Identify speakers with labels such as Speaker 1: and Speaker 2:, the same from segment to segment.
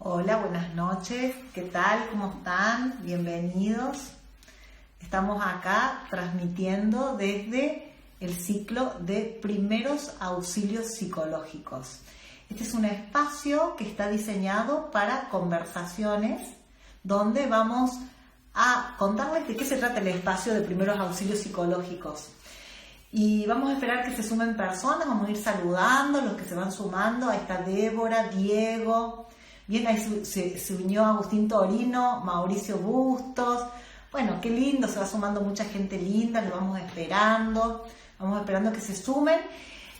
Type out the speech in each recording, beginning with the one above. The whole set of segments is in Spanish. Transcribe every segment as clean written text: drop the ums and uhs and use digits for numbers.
Speaker 1: Hola, buenas noches. ¿Qué tal? ¿Cómo están? Bienvenidos. Estamos acá transmitiendo desde el ciclo de primeros auxilios psicológicos. Este es un espacio que está diseñado para conversaciones donde vamos a contarles de qué se trata el espacio de primeros auxilios psicológicos. Y vamos a esperar que se sumen personas, vamos a ir saludando los que se van sumando. Ahí está Débora, Diego, bien, ahí se unió Agustín Torino, Mauricio Bustos. Bueno, qué lindo, se va sumando mucha gente linda, lo vamos esperando que se sumen.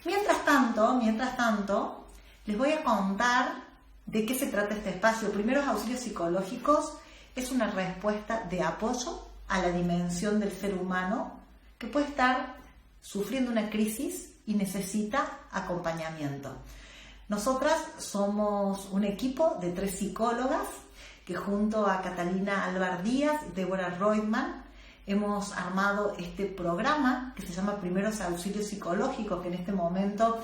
Speaker 1: Mientras tanto, les voy a contar de qué se trata este espacio. Primeros auxilios psicológicos es una respuesta de apoyo a la dimensión del ser humano que puede estar sufriendo una crisis y necesita acompañamiento. Nosotras somos un equipo de 3 psicólogas que junto a Catalina Álvar Díaz y Débora Reutemann hemos armado este programa que se llama Primeros Auxilios Psicológicos, que en este momento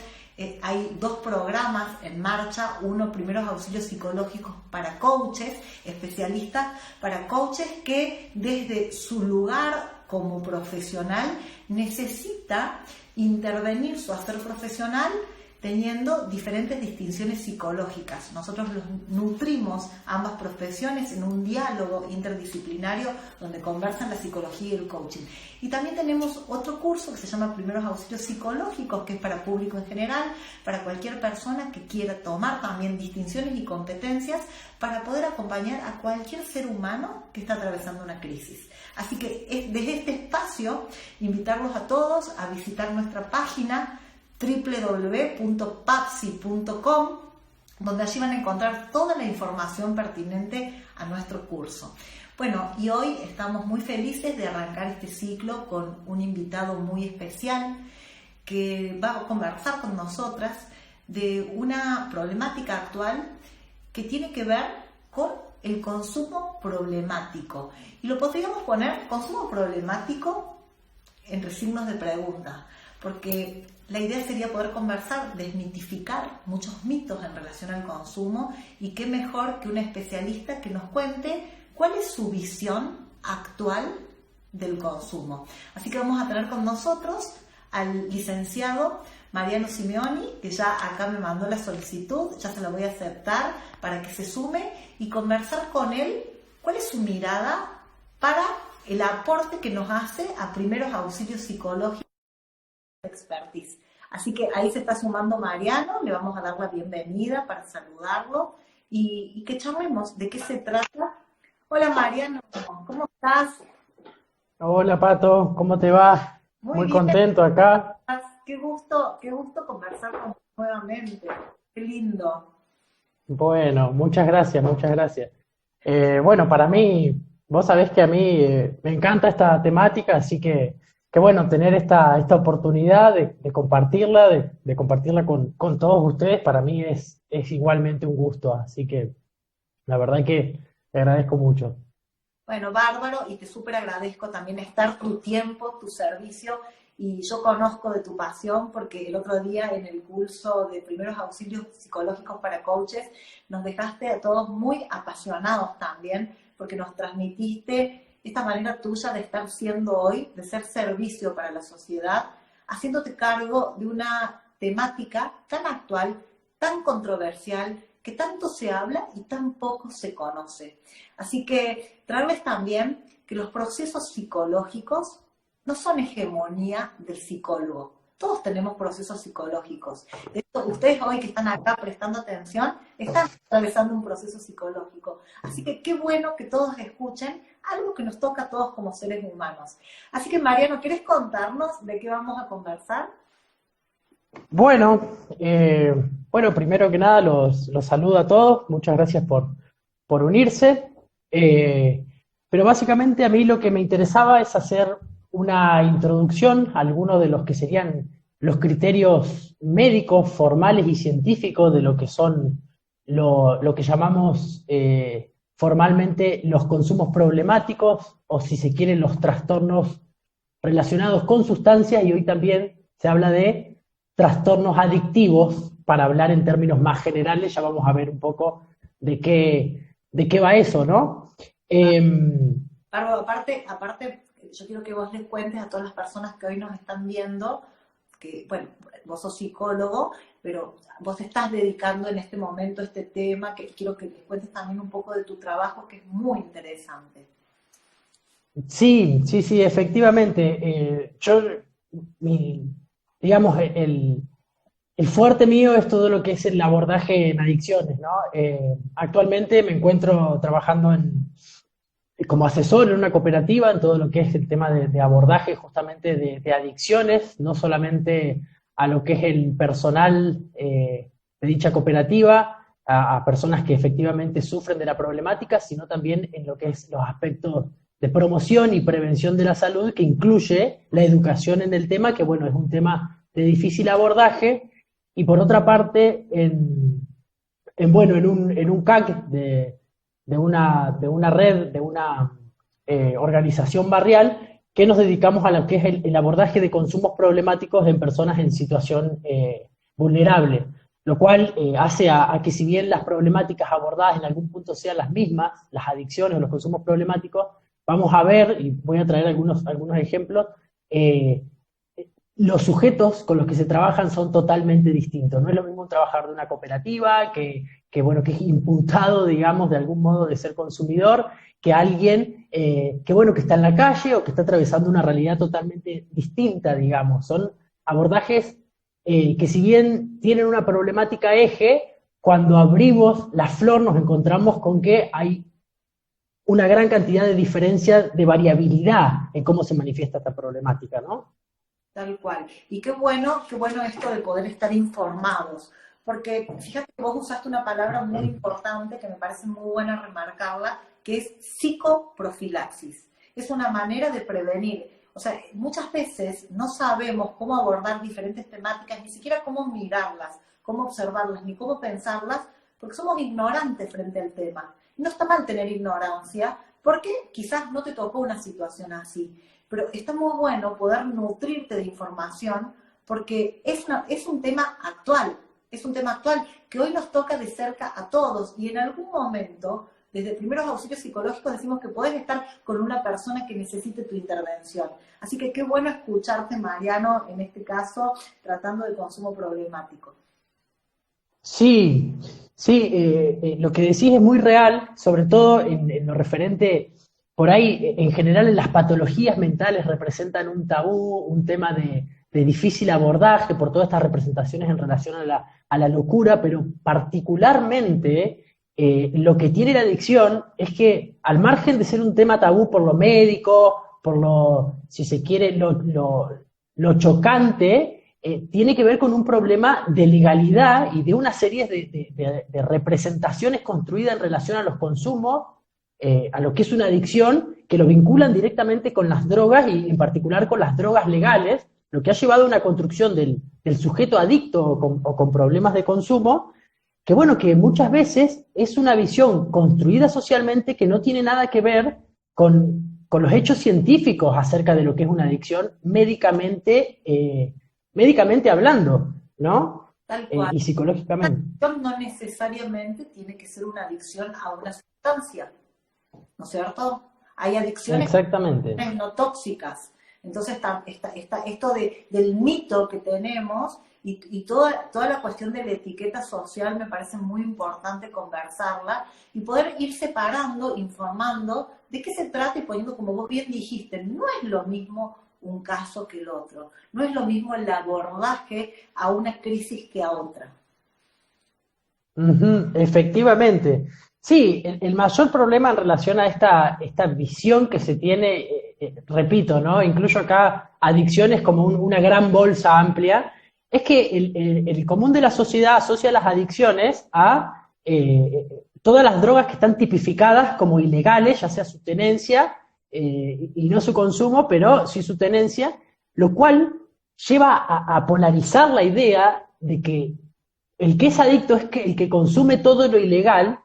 Speaker 1: hay 2 programas en marcha. Uno, Primeros Auxilios Psicológicos para coaches, especialistas para coaches que desde su lugar como profesional necesita intervenir su hacer profesional teniendo diferentes distinciones psicológicas. Nosotros los nutrimos ambas profesiones en un diálogo interdisciplinario donde conversan la psicología y el coaching. Y también tenemos otro curso que se llama Primeros Auxilios Psicológicos, que es para público en general, para cualquier persona que quiera tomar también distinciones y competencias para poder acompañar a cualquier ser humano que está atravesando una crisis. Así que desde este espacio, invitarlos a todos a visitar nuestra página www.papsi.com, donde allí van a encontrar toda la información pertinente a nuestro curso. Bueno, y hoy estamos muy felices de arrancar este ciclo con un invitado muy especial que va a conversar con nosotras de una problemática actual que tiene que ver con el consumo problemático. Y lo podríamos poner consumo problemático entre signos de pregunta, porque la idea sería poder conversar, desmitificar muchos mitos en relación al consumo, y qué mejor que un especialista que nos cuente cuál es su visión actual del consumo. Así que vamos a tener con nosotros al licenciado Mariano Simeoni, que ya acá me mandó la solicitud, ya se la voy a aceptar para que se sume y conversar con él cuál es su mirada para el aporte que nos hace a primeros auxilios psicológicos expertise. Así que ahí se está sumando Mariano, le vamos a dar la bienvenida para saludarlo y que charlemos de qué se trata. Hola Mariano, ¿cómo estás?
Speaker 2: Hola Pato, ¿cómo te va?
Speaker 1: Muy
Speaker 2: Muy
Speaker 1: bien,
Speaker 2: contento acá.
Speaker 1: qué gusto conversar con vos nuevamente, qué lindo.
Speaker 2: Bueno, muchas gracias, muchas gracias. Bueno, para mí, vos sabés que a mí me encanta esta temática, así que bueno, tener esta oportunidad de compartirla, de compartirla con todos ustedes, para mí es igualmente un gusto, así que la verdad que te agradezco mucho.
Speaker 1: Bueno, bárbaro, y te súper agradezco también estar tu tiempo, tu servicio, y yo conozco de tu pasión porque el otro día en el curso de primeros auxilios psicológicos para coaches nos dejaste a todos muy apasionados también, porque nos transmitiste esta manera tuya de estar siendo hoy, de ser servicio para la sociedad, haciéndote cargo de una temática tan actual, tan controversial, que tanto se habla y tan poco se conoce. Así que traerles también que los procesos psicológicos no son hegemonía del psicólogo. Todos tenemos procesos psicológicos. De hecho, ustedes hoy que están acá prestando atención, están atravesando un proceso psicológico. Así que qué bueno que todos escuchen algo que nos toca a todos como seres humanos. Así que Mariano, ¿quieres contarnos de qué vamos a conversar?
Speaker 2: Bueno, bueno, primero que nada los saludo a todos, muchas gracias por unirse. Pero básicamente a mí lo que me interesaba es hacer una introducción a algunos de los que serían los criterios médicos, formales y científicos de lo que son lo que llamamos formalmente los consumos problemáticos, o si se quieren los trastornos relacionados con sustancias, y hoy también se habla de trastornos adictivos, para hablar en términos más generales. Ya vamos a ver un poco de qué va eso, ¿no?
Speaker 1: Claro, aparte, yo quiero que vos les cuentes a todas las personas que hoy nos están viendo, que, bueno, vos sos psicólogo, pero vos te estás dedicando en este momento a este tema, que quiero que les cuentes también un poco de tu trabajo, que es muy interesante.
Speaker 2: Sí, sí, sí, efectivamente. Mi, digamos, el fuerte mío es todo lo que es el abordaje en adicciones, ¿no? Actualmente me encuentro trabajando como asesor en una cooperativa en todo lo que es el tema de abordaje justamente de adicciones, no solamente a lo que es el personal de dicha cooperativa, a personas que efectivamente sufren de la problemática, sino también en lo que es los aspectos de promoción y prevención de la salud, que incluye la educación en el tema, que bueno, es un tema de difícil abordaje, y por otra parte, bueno, en un CAC de una red, de una organización barrial, que nos dedicamos a lo que es el abordaje de consumos problemáticos en personas en situación vulnerable, lo cual hace a que si bien las problemáticas abordadas en algún punto sean las mismas, las adicciones o los consumos problemáticos, vamos a ver, y voy a traer algunos ejemplos, eh, los sujetos con los que se trabajan son totalmente distintos. No es lo mismo un trabajador de una cooperativa bueno, que es imputado, digamos, de algún modo de ser consumidor, que alguien bueno, que está en la calle o que está atravesando una realidad totalmente distinta, digamos. Son abordajes que si bien tienen una problemática eje, cuando abrimos la flor nos encontramos con que hay una gran cantidad de diferencia de variabilidad en cómo se manifiesta esta problemática, ¿no?
Speaker 1: Tal cual. Y qué bueno esto de poder estar informados, porque fíjate que vos usaste una palabra muy importante que me parece muy buena remarcarla, que es psicoprofilaxis. Es una manera de prevenir. O sea, muchas veces no sabemos cómo abordar diferentes temáticas, ni siquiera cómo mirarlas, cómo observarlas, ni cómo pensarlas, porque somos ignorantes frente al tema. No está mal tener ignorancia, porque quizás no te tocó una situación así. Pero está muy bueno poder nutrirte de información porque es un tema actual, es un tema actual que hoy nos toca de cerca a todos y en algún momento, desde primeros auxilios psicológicos, decimos que podés estar con una persona que necesite tu intervención. Así que qué bueno escucharte, Mariano, en este caso, tratando de consumo problemático.
Speaker 2: Sí, sí, lo que decís es muy real, sobre todo en lo referente, por ahí, en general en las patologías mentales representan un tabú, un tema de difícil abordaje por todas estas representaciones en relación a la locura, pero particularmente lo que tiene la adicción es que al margen de ser un tema tabú por lo médico, por lo, si se quiere, lo chocante, tiene que ver con un problema de legalidad y de una serie de representaciones construidas en relación a los consumos, a lo que es una adicción, que lo vinculan directamente con las drogas y en particular con las drogas legales, lo que ha llevado a una construcción del sujeto adicto o con problemas de consumo, que bueno, que muchas veces es una visión construida socialmente que no tiene nada que ver con los hechos científicos acerca de lo que es una adicción médicamente hablando, ¿no?
Speaker 1: Tal cual.
Speaker 2: Y psicológicamente.
Speaker 1: La adicción no necesariamente tiene que ser una adicción a una sustancia, ¿no es cierto? Hay adicciones
Speaker 2: Exactamente.
Speaker 1: no tóxicas. Entonces, esto del mito que tenemos y toda la cuestión de la etiqueta social me parece muy importante conversarla y poder ir separando, informando de qué se trata y poniendo, como vos bien dijiste, no es lo mismo un caso que el otro, no es lo mismo el abordaje a una crisis que a otra.
Speaker 2: Ujú, efectivamente. Sí, el mayor problema en relación a esta visión que se tiene, repito, ¿no? Incluyo acá adicciones como una gran bolsa amplia, es que el común de la sociedad asocia las adicciones a todas las drogas que están tipificadas como ilegales, ya sea su tenencia y no su consumo, pero sí su tenencia, lo cual lleva a polarizar la idea de que el que es adicto es el que consume todo lo ilegal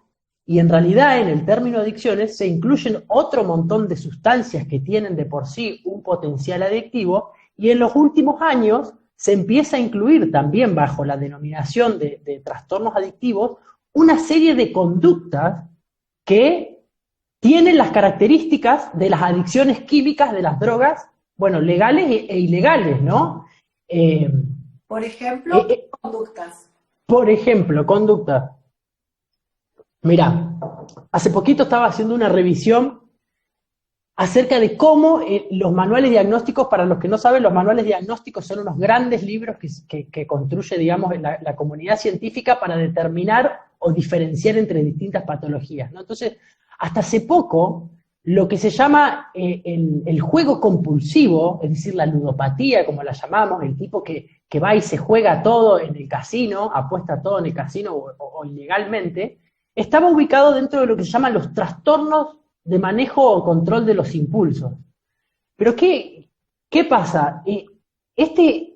Speaker 2: y en realidad en el término adicciones se incluyen otro montón de sustancias que tienen de por sí un potencial adictivo y en los últimos años se empieza a incluir también bajo la denominación de trastornos adictivos una serie de conductas que tienen las características de las adicciones químicas de las drogas, bueno, legales e ilegales, ¿no?
Speaker 1: Por ejemplo, conductas.
Speaker 2: Por ejemplo, conductas. Mirá, hace poquito estaba haciendo una revisión acerca de cómo los manuales diagnósticos, para los que no saben, los manuales diagnósticos son unos grandes libros que construye, digamos, la comunidad científica para determinar o diferenciar entre distintas patologías, ¿no? Entonces, hasta hace poco, lo que se llama el juego compulsivo, es decir, la ludopatía, como la llamamos, el tipo que va y se juega todo en el casino, apuesta todo en el casino o ilegalmente, estaba ubicado dentro de lo que se llaman los trastornos de manejo o control de los impulsos. Pero ¿qué pasa? Este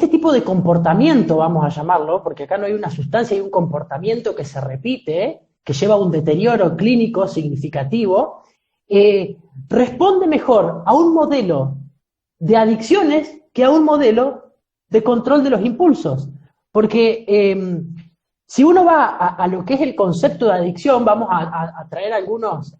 Speaker 2: tipo de comportamiento, vamos a llamarlo, porque acá no hay una sustancia, hay un comportamiento que se repite, que lleva a un deterioro clínico significativo, responde mejor a un modelo de adicciones que a un modelo de control de los impulsos. Porque si uno va a lo que es el concepto de adicción, vamos a traer algunos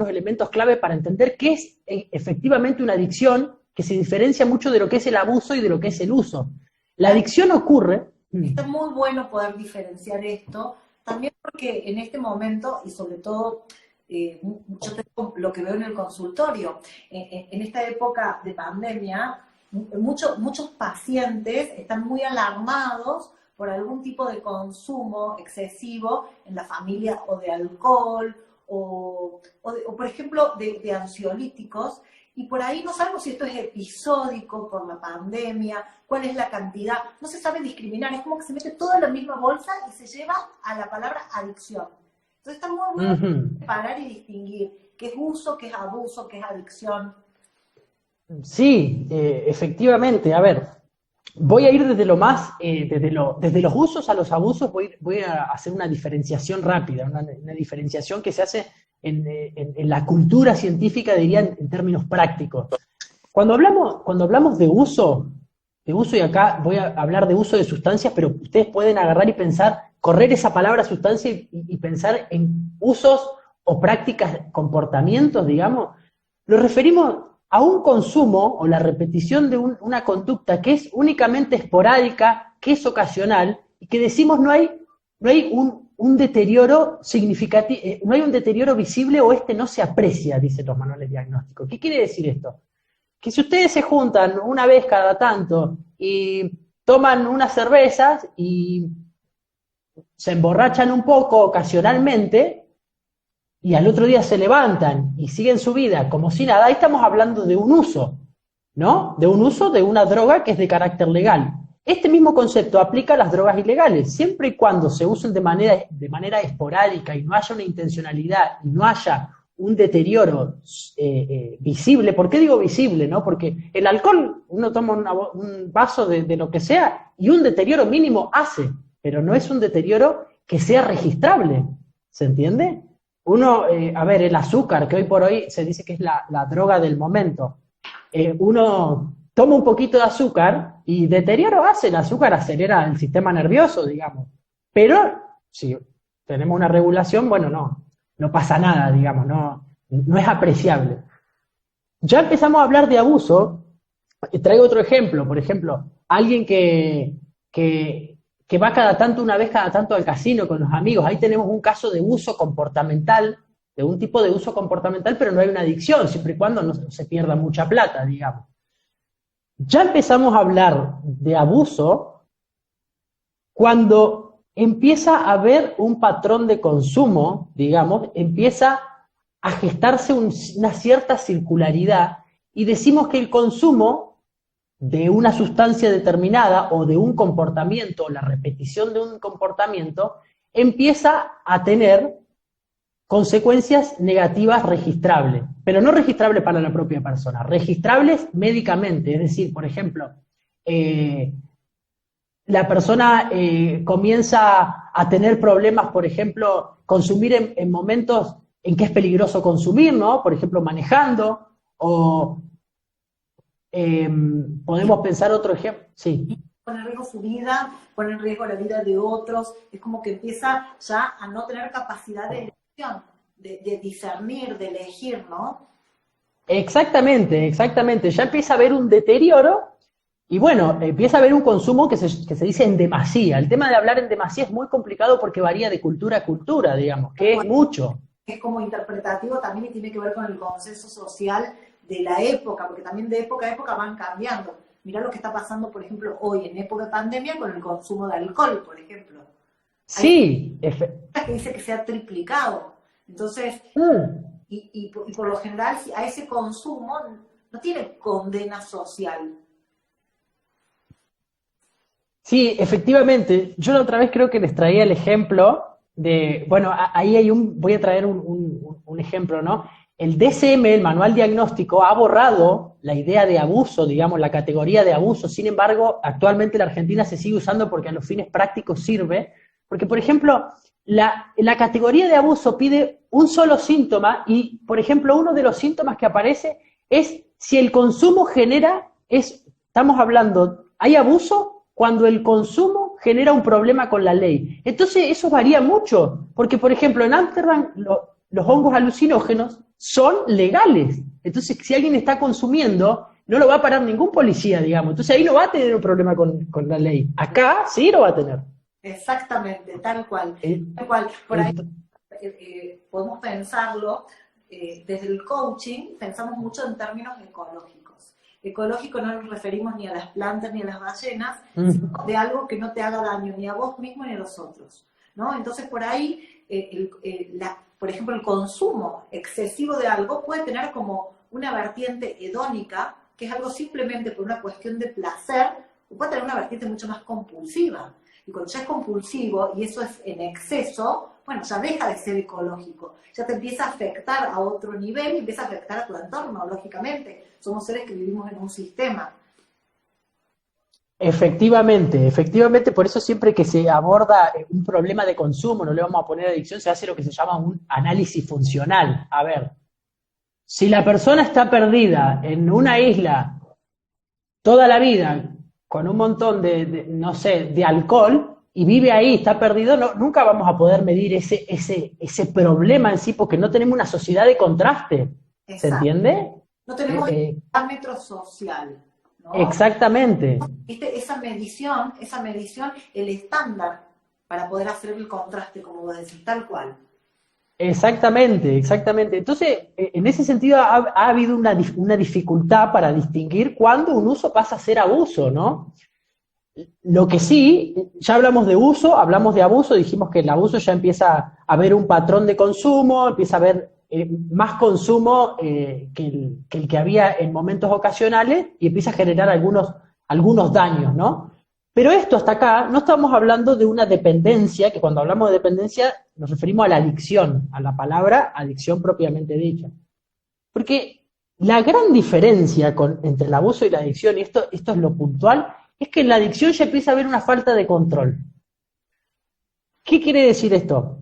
Speaker 2: elementos clave para entender qué es efectivamente una adicción, que se diferencia mucho de lo que es el abuso y de lo que es el uso. La adicción ocurre...
Speaker 1: Está muy bueno poder diferenciar esto, también porque en este momento, y sobre todo, yo tengo lo que veo en el consultorio, en esta época de pandemia, muchos pacientes están muy alarmados por algún tipo de consumo excesivo en la familia, o de alcohol, o por ejemplo, de ansiolíticos, y por ahí no sabemos si esto es episódico por la pandemia, cuál es la cantidad, no se sabe discriminar, es como que se mete todo en la misma bolsa y se lleva a la palabra adicción. Entonces está muy bueno separar y distinguir qué es uso, qué es abuso, qué es adicción.
Speaker 2: Sí, efectivamente, a ver, voy a ir desde lo más, desde los usos a los abusos, voy a hacer una diferenciación rápida, una diferenciación que se hace en la cultura científica, dirían en términos prácticos. Cuando hablamos de uso, y acá voy a hablar de uso de sustancias, pero ustedes pueden agarrar y pensar, correr esa palabra sustancia y pensar en usos o prácticas, comportamientos, digamos, nos referimos a un consumo o la repetición de una conducta que es únicamente esporádica, que es ocasional, y que decimos no hay un deterioro significativo, no hay un deterioro visible o no se aprecia, dicen los manuales diagnósticos. ¿Qué quiere decir esto? Que si ustedes se juntan una vez cada tanto y toman unas cervezas y se emborrachan un poco ocasionalmente, y al otro día se levantan y siguen su vida como si nada, ahí estamos hablando de un uso, ¿no? De un uso de una droga que es de carácter legal. Este mismo concepto aplica a las drogas ilegales, siempre y cuando se usen de manera esporádica y no haya una intencionalidad y no haya un deterioro visible. ¿Por qué digo visible, no? Porque el alcohol, uno toma un vaso de lo que sea y un deterioro mínimo hace, pero no es un deterioro que sea registrable, ¿se entiende? Uno, a ver, el azúcar, que hoy por hoy se dice que es la droga del momento, uno toma un poquito de azúcar y deterioro hace, el azúcar acelera el sistema nervioso, digamos, pero si tenemos una regulación, bueno, no pasa nada, digamos, no es apreciable. Ya empezamos a hablar de abuso, traigo otro ejemplo, por ejemplo, alguien que va una vez cada tanto al casino con los amigos, ahí tenemos un caso de uso comportamental, de un tipo de uso comportamental, pero no hay una adicción, siempre y cuando no se pierda mucha plata, digamos. Ya empezamos a hablar de abuso cuando empieza a haber un patrón de consumo, digamos, empieza a gestarse una cierta circularidad, y decimos que el consumo de una sustancia determinada o de un comportamiento, o la repetición de un comportamiento, empieza a tener consecuencias negativas registrables, pero no registrables para la propia persona, registrables médicamente, es decir, por ejemplo, la persona comienza a tener problemas, por ejemplo, consumir en momentos en que es peligroso consumir, ¿no? Por ejemplo, manejando, o podemos pensar otro ejemplo, sí.
Speaker 1: pone en riesgo su vida, pone en riesgo la vida de otros, es como que empieza ya a no tener capacidad de elección, de discernir, de elegir, ¿no?
Speaker 2: Exactamente, exactamente. Ya empieza a haber un deterioro y bueno, empieza a haber un consumo que se dice en demasía. El tema de hablar en demasía es muy complicado porque varía de cultura a cultura, digamos, que es mucho.
Speaker 1: Es como interpretativo también y tiene que ver con el consenso social de la época, porque también de época a época van cambiando. Mirá lo que está pasando, por ejemplo, hoy en época de pandemia con el consumo de alcohol, por ejemplo.
Speaker 2: Sí,
Speaker 1: Hay gente que dice que se ha triplicado. Entonces, y por lo general a ese consumo no tiene condena social.
Speaker 2: sí, efectivamente. Yo la otra vez creo que les traía el ejemplo de, bueno, ahí hay voy a traer un ejemplo, ¿no? El DSM, el manual diagnóstico, ha borrado la idea de abuso, digamos, la categoría de abuso. Sin embargo, actualmente la Argentina se sigue usando porque a los fines prácticos sirve. Porque, por ejemplo, la categoría de abuso pide un solo síntoma y, por ejemplo, uno de los síntomas que aparece es si el consumo estamos hablando, hay abuso cuando el consumo genera un problema con la ley. Entonces, eso varía mucho, porque, por ejemplo, en Ámsterdam los hongos alucinógenos son legales. Entonces, si alguien está consumiendo, no lo va a parar ningún policía, digamos. Entonces, ahí no va a tener un problema con la ley. Acá sí lo va a tener.
Speaker 1: Exactamente, tal cual. Tal cual. Por ahí podemos pensarlo desde el coaching, pensamos mucho en términos ecológicos. Ecológico no nos referimos ni a las plantas ni a las ballenas, sino de algo que no te haga daño ni a vos mismo ni a los otros, ¿no? Entonces por ahí, por ejemplo, el consumo excesivo de algo puede tener como una vertiente hedónica, que es algo simplemente por una cuestión de placer, o puede tener una vertiente mucho más compulsiva. Y cuando ya es compulsivo y eso es en exceso, bueno, ya deja de ser ecológico, ya te empieza a afectar a otro nivel y empieza a afectar a tu entorno, lógicamente. Somos seres que vivimos en un sistema.
Speaker 2: Efectivamente, por eso siempre que se aborda un problema de consumo, no le vamos a poner adicción, se hace lo que se llama un análisis funcional. A ver, si la persona está perdida en una isla toda la vida con un montón no sé, de alcohol y vive ahí, está perdido, nunca vamos a poder medir ese problema en sí porque no tenemos una sociedad de contraste.
Speaker 1: Exacto.
Speaker 2: ¿Se entiende?
Speaker 1: No tenemos el parámetro social, ¿no?
Speaker 2: Exactamente.
Speaker 1: ¿Viste? Esa medición, el estándar para poder hacer el contraste, como vos decís, tal cual.
Speaker 2: Exactamente. Entonces, en ese sentido ha habido una dificultad para distinguir cuándo un uso pasa a ser abuso, ¿no? Lo que sí, ya hablamos de uso, hablamos de abuso, dijimos que el abuso ya empieza a haber un patrón de consumo, empieza a haber más consumo que el que había en momentos ocasionales y empieza a generar algunos daños, ¿no? Pero esto hasta acá no estamos hablando de una dependencia, que cuando hablamos de dependencia nos referimos a la adicción, a la palabra adicción propiamente dicha. Porque la gran diferencia entre el abuso y la adicción, y esto es lo puntual, es que en la adicción ya empieza a haber una falta de control. ¿Qué quiere decir esto?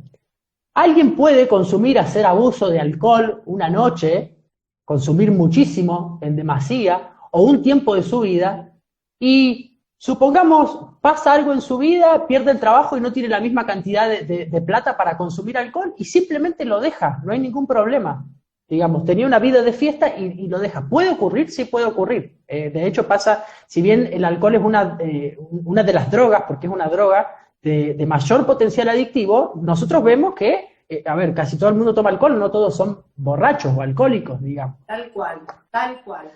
Speaker 2: Alguien puede consumir, hacer abuso de alcohol una noche, consumir muchísimo, en demasía, o un tiempo de su vida, y supongamos, pasa algo en su vida, pierde el trabajo y no tiene la misma cantidad de plata para consumir alcohol y simplemente lo deja, no hay ningún problema. Digamos, tenía una vida de fiesta y lo deja. ¿Puede ocurrir? Sí puede ocurrir. De hecho pasa, si bien el alcohol es una de las drogas, porque es una droga de mayor potencial adictivo, nosotros vemos que, a ver, casi todo el mundo toma alcohol, no todos son borrachos o alcohólicos, digamos.
Speaker 1: Tal cual, tal cual.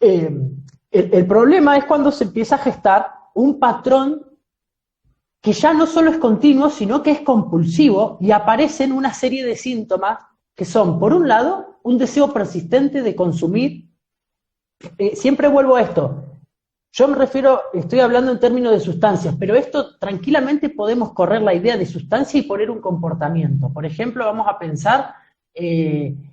Speaker 2: El problema es cuando se empieza a gestar un patrón que ya no solo es continuo, sino que es compulsivo y aparecen una serie de síntomas que son, por un lado, un deseo persistente de consumir. Siempre vuelvo a esto. Yo me refiero, estoy hablando en términos de sustancias, pero esto tranquilamente podemos correr la idea de sustancia y poner un comportamiento. Por ejemplo, vamos a pensar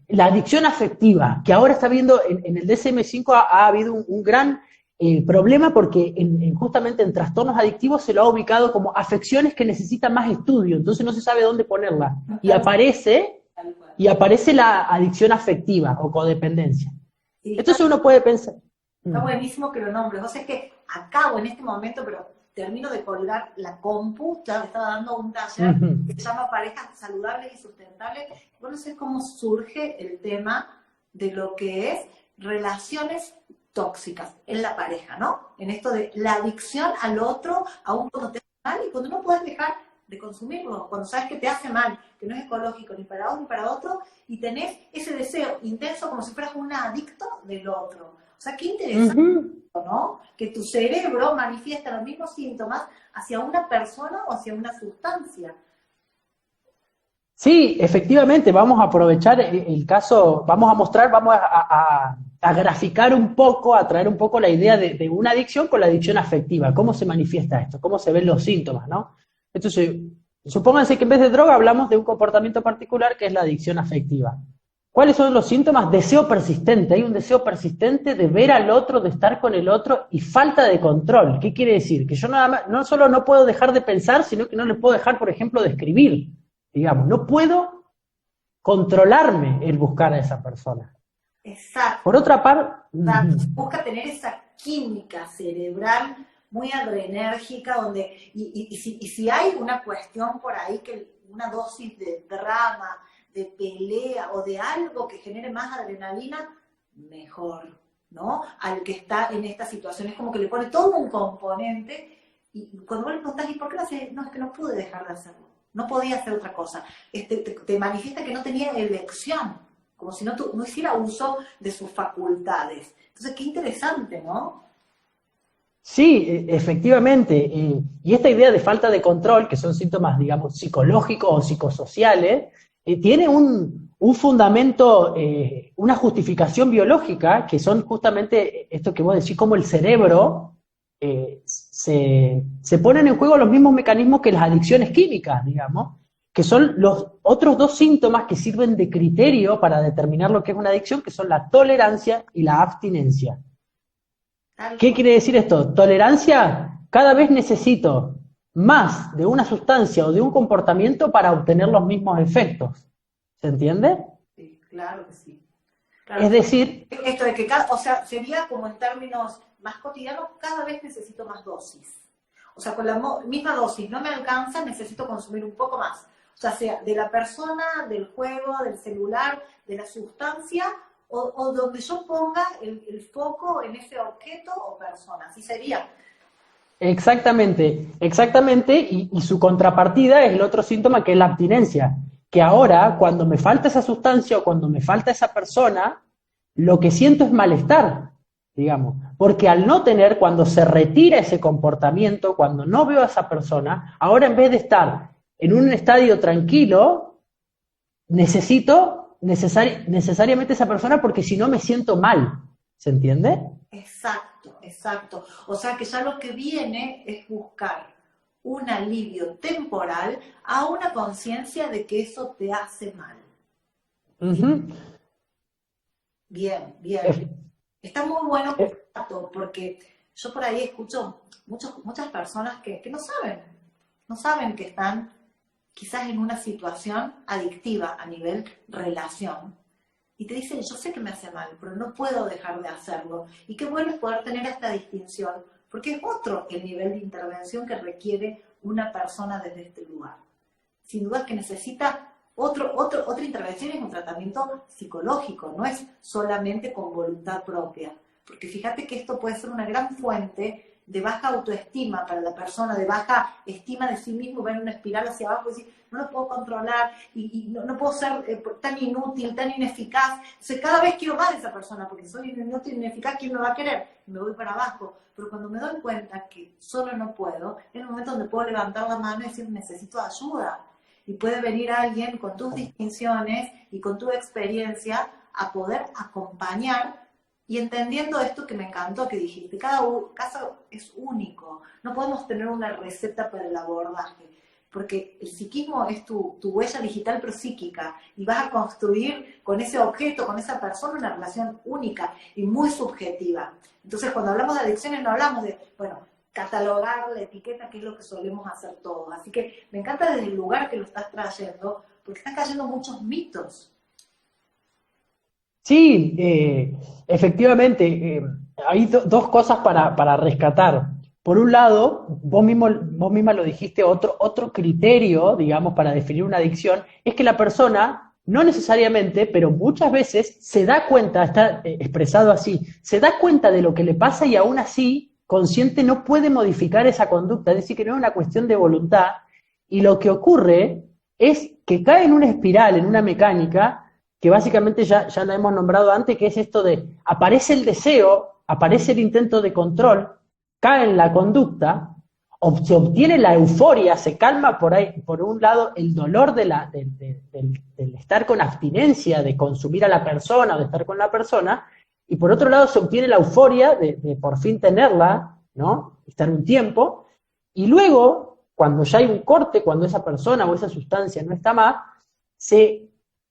Speaker 2: la adicción afectiva, que ahora está viendo, en el DSM-5 ha habido un gran problema porque justamente en trastornos adictivos se lo ha ubicado como afecciones que necesitan más estudio, entonces no se sabe dónde ponerla. Y aparece la adicción afectiva o codependencia. Entonces uno puede pensar,
Speaker 1: Está buenísimo que lo nombres. O sea, es que acabo en este momento, pero termino de colgar la compu, ya estaba dando un taller que se llama Parejas Saludables y Sustentables. Bueno, sé cómo surge el tema de lo que es relaciones tóxicas en la pareja, ¿no? En esto de la adicción al otro, aún cuando te hace mal y cuando no puedes dejar de consumirlo, cuando sabes que te hace mal, que no es ecológico ni para uno ni para otro, y tenés ese deseo intenso como si fueras un adicto del otro. O sea, qué interesante, ¿no? Que tu cerebro manifiesta los mismos síntomas hacia una persona o hacia una sustancia.
Speaker 2: Sí, efectivamente, vamos a aprovechar el caso, vamos a mostrar, vamos a graficar un poco, a traer un poco la idea de una adicción con la adicción afectiva, cómo se manifiesta esto, cómo se ven los síntomas, ¿no? Entonces, supónganse que en vez de droga hablamos de un comportamiento particular que es la adicción afectiva. ¿Cuáles son los síntomas? Deseo persistente, hay un deseo persistente de ver al otro, de estar con el otro y falta de control. ¿Qué quiere decir? Que yo nada más, no solo no puedo dejar de pensar, sino que no le puedo dejar, por ejemplo, de escribir. Digamos, no puedo controlarme el buscar a esa persona.
Speaker 1: Exacto.
Speaker 2: Por otra parte,
Speaker 1: busca tener esa química cerebral muy adrenérgica, donde, y si hay una cuestión por ahí, que una dosis de drama, de pelea o de algo que genere más adrenalina, mejor, ¿no? Al que está en esta situación, es como que le pone todo un componente, y cuando vos le preguntás, ¿y por qué lo haces? No, es que no pude dejar de hacerlo. No podía hacer otra cosa. Te manifiesta que no tenía elección, como si no hiciera uso de sus facultades. Entonces, qué interesante, ¿no?
Speaker 2: sí, efectivamente. Y esta idea de falta de control, que son síntomas, digamos, psicológicos o psicosociales, tiene un fundamento, una justificación biológica, que son justamente esto que vos decís, como el cerebro se ponen en juego los mismos mecanismos que las adicciones químicas, digamos, que son los otros dos síntomas que sirven de criterio para determinar lo que es una adicción, que son la tolerancia y la abstinencia. ¿Qué quiere decir esto? Tolerancia, cada vez necesito más de una sustancia o de un comportamiento para obtener los mismos efectos. ¿Se entiende?
Speaker 1: Sí, claro que sí. Claro,
Speaker 2: es decir...
Speaker 1: Esto de que, o sea, sería como en términos más cotidianos, cada vez necesito más dosis. O sea, con la misma dosis no me alcanza, necesito consumir un poco más. O sea de la persona, del juego, del celular, de la sustancia, o donde yo ponga el foco en ese objeto o persona. Así sería.
Speaker 2: Exactamente, y su contrapartida es el otro síntoma, que es la abstinencia, que ahora cuando me falta esa sustancia o cuando me falta esa persona, lo que siento es malestar, digamos, porque al no tener, cuando se retira ese comportamiento, cuando no veo a esa persona, ahora en vez de estar en un estadio tranquilo, necesito necesariamente esa persona, porque si no me siento mal, ¿se entiende?
Speaker 1: Exacto. O sea que ya lo que viene es buscar un alivio temporal a una conciencia de que eso te hace mal. Bien. Está muy bueno porque yo por ahí escucho muchas personas que no saben que están quizás en una situación adictiva a nivel relación. Y te dicen, yo sé que me hace mal, pero no puedo dejar de hacerlo. Y qué bueno es poder tener esta distinción, porque es otro el nivel de intervención que requiere una persona desde este lugar. Sin duda que necesita otra intervención, es un tratamiento psicológico, no es solamente con voluntad propia. Porque fíjate que esto puede ser una gran fuente de baja autoestima para la persona, de baja estima de sí mismo, ver una espiral hacia abajo y decir, no lo puedo controlar y no puedo ser tan inútil, tan ineficaz. Entonces cada vez quiero más de esa persona, porque soy inútil, ineficaz, ¿quién me va a querer? Y me voy para abajo. Pero cuando me doy cuenta que solo no puedo, es el momento donde puedo levantar la mano y decir, necesito ayuda. Y puede venir alguien con tus distinciones y con tu experiencia a poder acompañar. Y entendiendo esto que me encantó, que dijiste, cada caso es único, no podemos tener una receta para el abordaje, porque el psiquismo es tu huella digital pero psíquica, y vas a construir con ese objeto, con esa persona, una relación única y muy subjetiva. Entonces cuando hablamos de adicciones no hablamos de, catalogar la etiqueta, que es lo que solemos hacer todos. Así que me encanta desde el lugar que lo estás trayendo, porque están cayendo muchos mitos.
Speaker 2: Sí, efectivamente. hay dos cosas para rescatar. Por un lado, vos misma lo dijiste, otro criterio, digamos, para definir una adicción, es que la persona, no necesariamente, pero muchas veces se da cuenta, está expresado así, se da cuenta de lo que le pasa y aún así, consciente, no puede modificar esa conducta, es decir, que no es una cuestión de voluntad, y lo que ocurre es que cae en una espiral, en una mecánica, que básicamente ya la hemos nombrado antes, que es esto de aparece el deseo, aparece el intento de control, cae en la conducta, se obtiene la euforia, se calma por ahí, por un lado el dolor del estar con abstinencia, de consumir a la persona o de estar con la persona, y por otro lado se obtiene la euforia de por fin tenerla, ¿no? Estar un tiempo, y luego, cuando ya hay un corte, cuando esa persona o esa sustancia no está más, se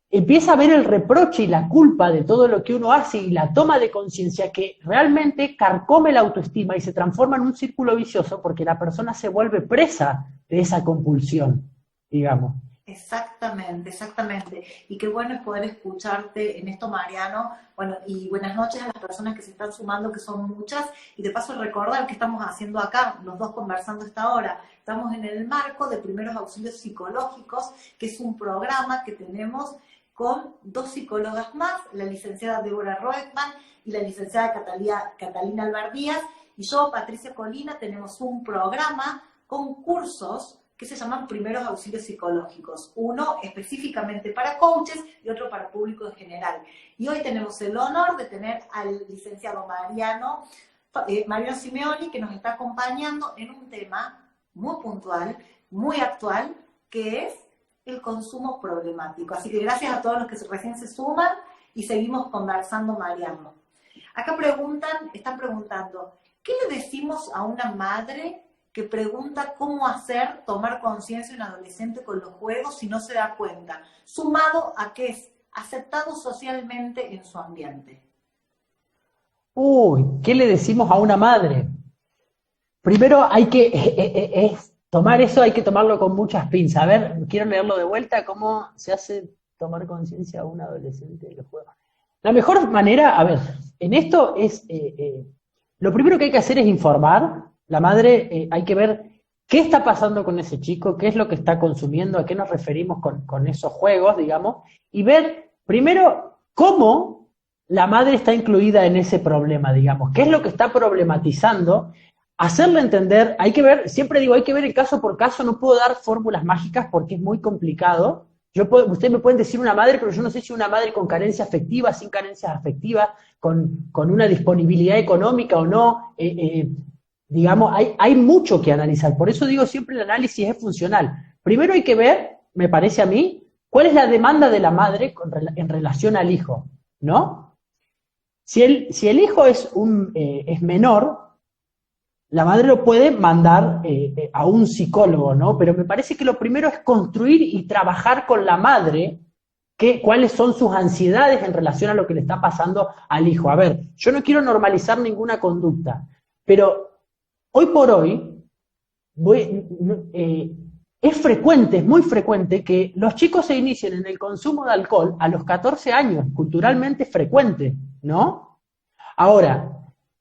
Speaker 2: empieza a ver el reproche y la culpa de todo lo que uno hace y la toma de conciencia que realmente carcome la autoestima y se transforma en un círculo vicioso porque la persona se vuelve presa de esa compulsión, digamos.
Speaker 1: Exactamente, exactamente. Y qué bueno es poder escucharte en esto, Mariano. Bueno, y buenas noches a las personas que se están sumando, que son muchas. Y de paso recordar que estamos haciendo acá, los dos conversando esta hora. Estamos en el marco de Primeros Auxilios Psicológicos, que es un programa que tenemos con dos psicólogas más, la licenciada Débora Reutemann y la licenciada Catalina Albardías. Y yo, Patricia Colina, tenemos un programa con cursos que se llaman Primeros Auxilios Psicológicos, uno específicamente para coaches y otro para público en general. Y hoy tenemos el honor de tener al licenciado Mariano Simeoni, que nos está acompañando en un tema muy puntual, muy actual, que es el consumo problemático. Así que gracias a todos los que recién se suman y seguimos conversando, Mariano. Acá están preguntando, ¿qué le decimos a una madre que pregunta cómo tomar conciencia de un adolescente con los juegos si no se da cuenta, sumado a que es aceptado socialmente en su ambiente?
Speaker 2: Uy, ¿qué le decimos a una madre? Primero hay que tomar eso, hay que tomarlo con muchas pinzas. A ver, quiero leerlo de vuelta, ¿cómo se hace tomar conciencia a un adolescente de los juegos? La mejor manera, a ver, en esto es, lo primero que hay que hacer es informar. La madre, hay que ver qué está pasando con ese chico, qué es lo que está consumiendo, a qué nos referimos con esos juegos, digamos, y ver primero cómo la madre está incluida en ese problema, digamos, qué es lo que está problematizando, hacerle entender, hay que ver, siempre digo, hay que ver el caso por caso, no puedo dar fórmulas mágicas porque es muy complicado. Ustedes me pueden decir una madre, pero yo no sé si una madre con carencia afectiva, sin carencias afectivas, con una disponibilidad económica o no, digamos, hay mucho que analizar. Por eso digo siempre el análisis es funcional. Primero hay que ver, me parece a mí, cuál es la demanda de la madre en relación al hijo, ¿no? Si el hijo es menor, la madre lo puede mandar a un psicólogo, ¿no? Pero me parece que lo primero es construir y trabajar con la madre cuáles son sus ansiedades en relación a lo que le está pasando al hijo. A ver, yo no quiero normalizar ninguna conducta, pero hoy por hoy es frecuente, es muy frecuente que los chicos se inicien en el consumo de alcohol a los 14 años, culturalmente frecuente, ¿no? Ahora,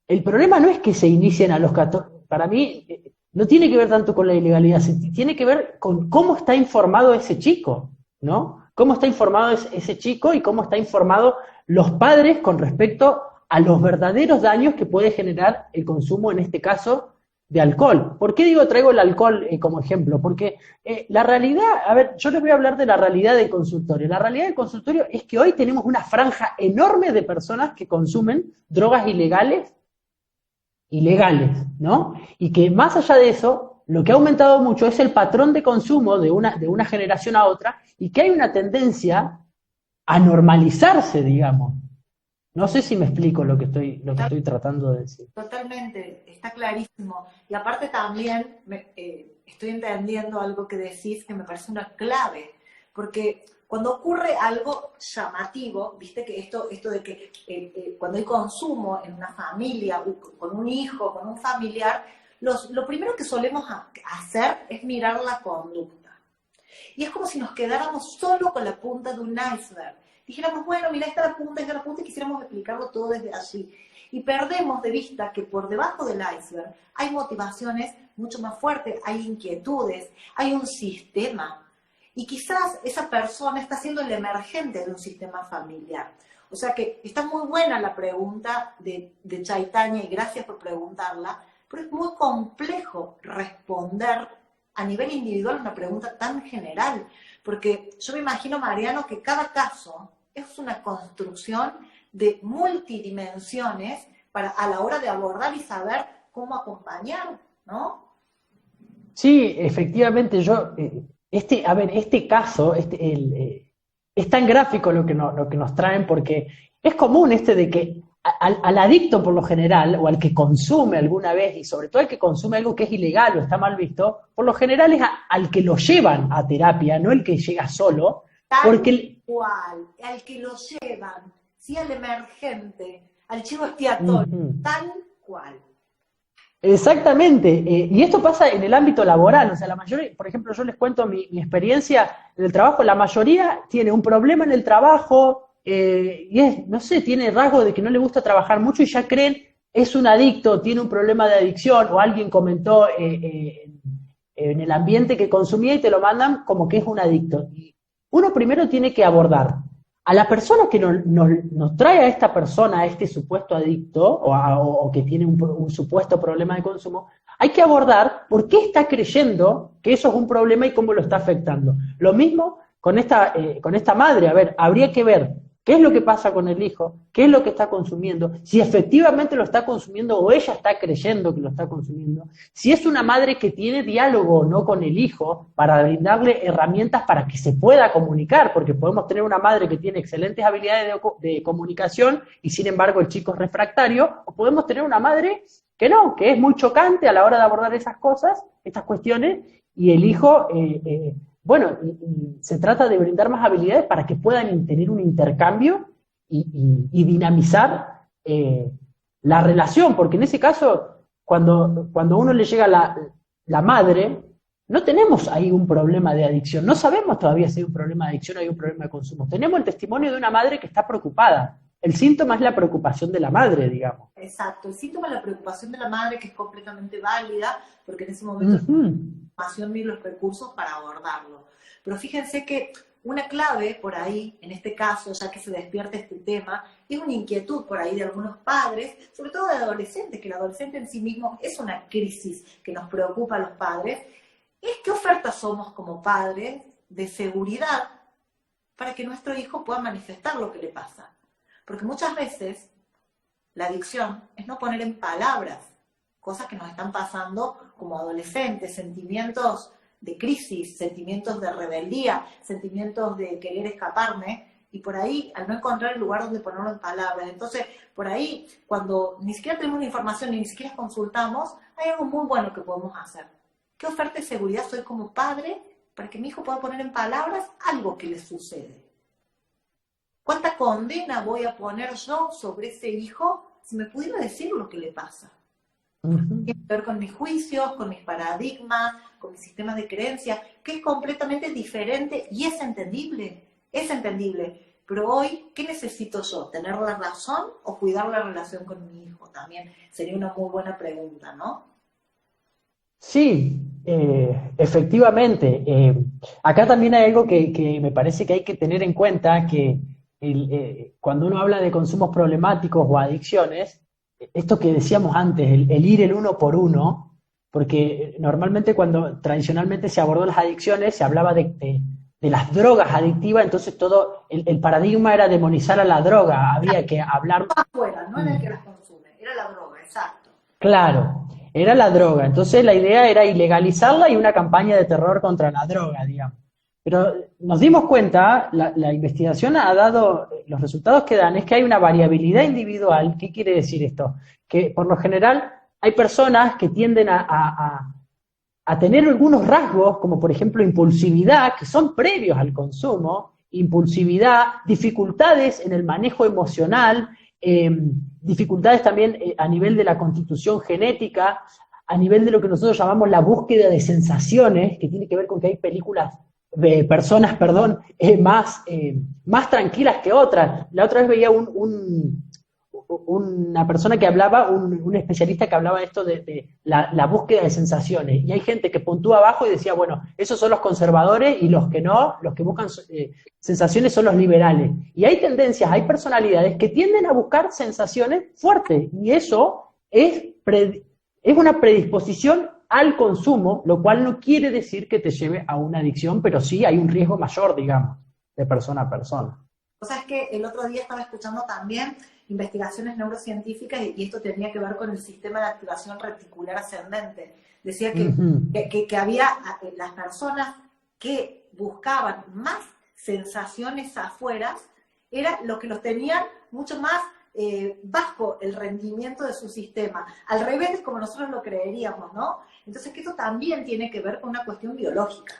Speaker 2: el problema no es que se inicien a los 14, para mí no tiene que ver tanto con la ilegalidad, tiene que ver con cómo está informado ese chico, ¿no? Cómo está informado ese chico y cómo está informado los padres con respecto a los verdaderos daños que puede generar el consumo, en este caso, de alcohol. ¿Por qué traigo el alcohol como ejemplo? Porque la realidad, a ver, yo les voy a hablar de la realidad del consultorio. La realidad del consultorio es que hoy tenemos una franja enorme de personas que consumen drogas ilegales, ¿no? Y que más allá de eso, lo que ha aumentado mucho es el patrón de consumo de una generación a otra y que hay una tendencia a normalizarse, digamos. No sé si me explico lo que estoy tratando de decir.
Speaker 1: Totalmente, está clarísimo. Y aparte también estoy entendiendo algo que decís que me parece una clave, porque cuando ocurre algo llamativo, viste que esto de que cuando hay consumo en una familia, con un hijo, con un familiar, lo primero que solemos hacer es mirar la conducta. Y es como si nos quedáramos solo con la punta de un iceberg. Dijéramos, bueno, mira, esta es la punta, y quisiéramos explicarlo todo desde allí. y perdemos de vista que por debajo del iceberg hay motivaciones mucho más fuertes, hay inquietudes, hay un sistema. Y quizás esa persona está siendo el emergente de un sistema familiar. O sea que está muy buena la pregunta de Chaitanya, y gracias por preguntarla, pero es muy complejo responder a nivel individual una pregunta tan general, porque yo me imagino, Mariano, que cada caso es una construcción de multidimensiones a la hora de abordar y saber cómo acompañar, ¿no?
Speaker 2: Sí, efectivamente, este caso, es tan gráfico lo que nos traen, porque es común de que al adicto por lo general, o al que consume alguna vez, y sobre todo al que consume algo que es ilegal o está mal visto, por lo general es al que lo llevan a terapia, no el que llega solo, porque...
Speaker 1: Cual, al que lo llevan, sí, al emergente, al chivo expiatorio, tal cual.
Speaker 2: Exactamente, y esto pasa en el ámbito laboral, o sea, la mayoría, por ejemplo, yo les cuento mi experiencia en el trabajo, la mayoría tiene un problema en el trabajo, y no sé, tiene rasgos de que no le gusta trabajar mucho y ya creen, es un adicto, tiene un problema de adicción, o alguien comentó en el ambiente que consumía y te lo mandan como que es un adicto. Y uno primero tiene que abordar a la persona que nos trae a esta persona, a este supuesto adicto, o que tiene un supuesto problema de consumo, hay que abordar por qué está creyendo que eso es un problema y cómo lo está afectando. Lo mismo con esta madre, a ver, habría que ver qué es lo que pasa con el hijo, qué es lo que está consumiendo, si efectivamente lo está consumiendo o ella está creyendo que lo está consumiendo, si es una madre que tiene diálogo o no con el hijo para brindarle herramientas para que se pueda comunicar, porque podemos tener una madre que tiene excelentes habilidades de comunicación y sin embargo el chico es refractario, o podemos tener una madre que no, que es muy chocante a la hora de abordar esas cosas, estas cuestiones, y el hijo... Bueno, y se trata de brindar más habilidades para que puedan tener un intercambio y dinamizar la relación, porque en ese caso, cuando a uno le llega la madre, no tenemos ahí un problema de adicción, no sabemos todavía si hay un problema de adicción o hay un problema de consumo. Tenemos el testimonio de una madre que está preocupada. El síntoma es la preocupación de la madre, digamos.
Speaker 1: Exacto, el síntoma es la preocupación de la madre, que es completamente válida, porque en ese momento no hay información ni los recursos para abordarlo. Pero fíjense que una clave por ahí, en este caso, ya que se despierta este tema, es una inquietud por ahí de algunos padres, sobre todo de adolescentes, que el adolescente en sí mismo es una crisis que nos preocupa a los padres, es qué oferta somos como padres de seguridad para que nuestro hijo pueda manifestar lo que le pasa. Porque muchas veces la adicción es no poner en palabras cosas que nos están pasando como adolescentes, sentimientos de crisis, sentimientos de rebeldía, sentimientos de querer escaparme, y por ahí, al no encontrar el lugar donde ponerlo en palabras, entonces, por ahí, cuando ni siquiera tenemos la información y ni siquiera consultamos, hay algo muy bueno que podemos hacer. ¿Qué oferta de seguridad soy como padre para que mi hijo pueda poner en palabras algo que le sucede? ¿Cuánta condena voy a poner yo sobre ese hijo si me pudiera decir lo que le pasa? Tiene que ver con mis juicios, con mis paradigmas, con mis sistemas de creencias, que es completamente diferente y es entendible, pero hoy, ¿qué necesito yo? ¿Tener la razón o cuidar la relación con mi hijo? También sería una muy buena pregunta, ¿no?
Speaker 2: Sí, efectivamente. Acá también hay algo que me parece que hay que tener en cuenta, que cuando uno habla de consumos problemáticos o adicciones, esto que decíamos antes, el ir el uno por uno, porque normalmente tradicionalmente se abordó las adicciones, se hablaba de las drogas adictivas, entonces todo el paradigma era demonizar a la droga, había que hablar...
Speaker 1: Afuera, no era el que las consume, era la droga, exacto.
Speaker 2: Claro, era la droga, entonces la idea era ilegalizarla y una campaña de terror contra la droga, digamos. Pero nos dimos cuenta, la investigación ha dado, los resultados que dan es que hay una variabilidad individual. ¿Qué quiere decir esto? Que por lo general hay personas que tienden a tener algunos rasgos, como por ejemplo impulsividad, que son previos al consumo, impulsividad, dificultades en el manejo emocional, dificultades también a nivel de la constitución genética, a nivel de lo que nosotros llamamos la búsqueda de sensaciones, que tiene que ver con que hay personas más tranquilas que otras. La otra vez veía una persona que hablaba, un especialista que hablaba de esto de la búsqueda de sensaciones. Y hay gente que puntúa abajo y decía, bueno, esos son los conservadores y los que no, los que buscan sensaciones son los liberales. Y hay tendencias, hay personalidades que tienden a buscar sensaciones fuertes. Y eso es una predisposición al consumo, lo cual no quiere decir que te lleve a una adicción, pero sí hay un riesgo mayor, digamos, de persona a persona.
Speaker 1: O sea, es que el otro día estaba escuchando también investigaciones neurocientíficas y esto tenía que ver con el sistema de activación reticular ascendente. Decía que había las personas que buscaban más sensaciones afuera, era lo que los tenían mucho más bajo el rendimiento de su sistema. Al revés de como nosotros lo creeríamos, ¿no? Entonces, que esto también tiene que ver con una cuestión biológica.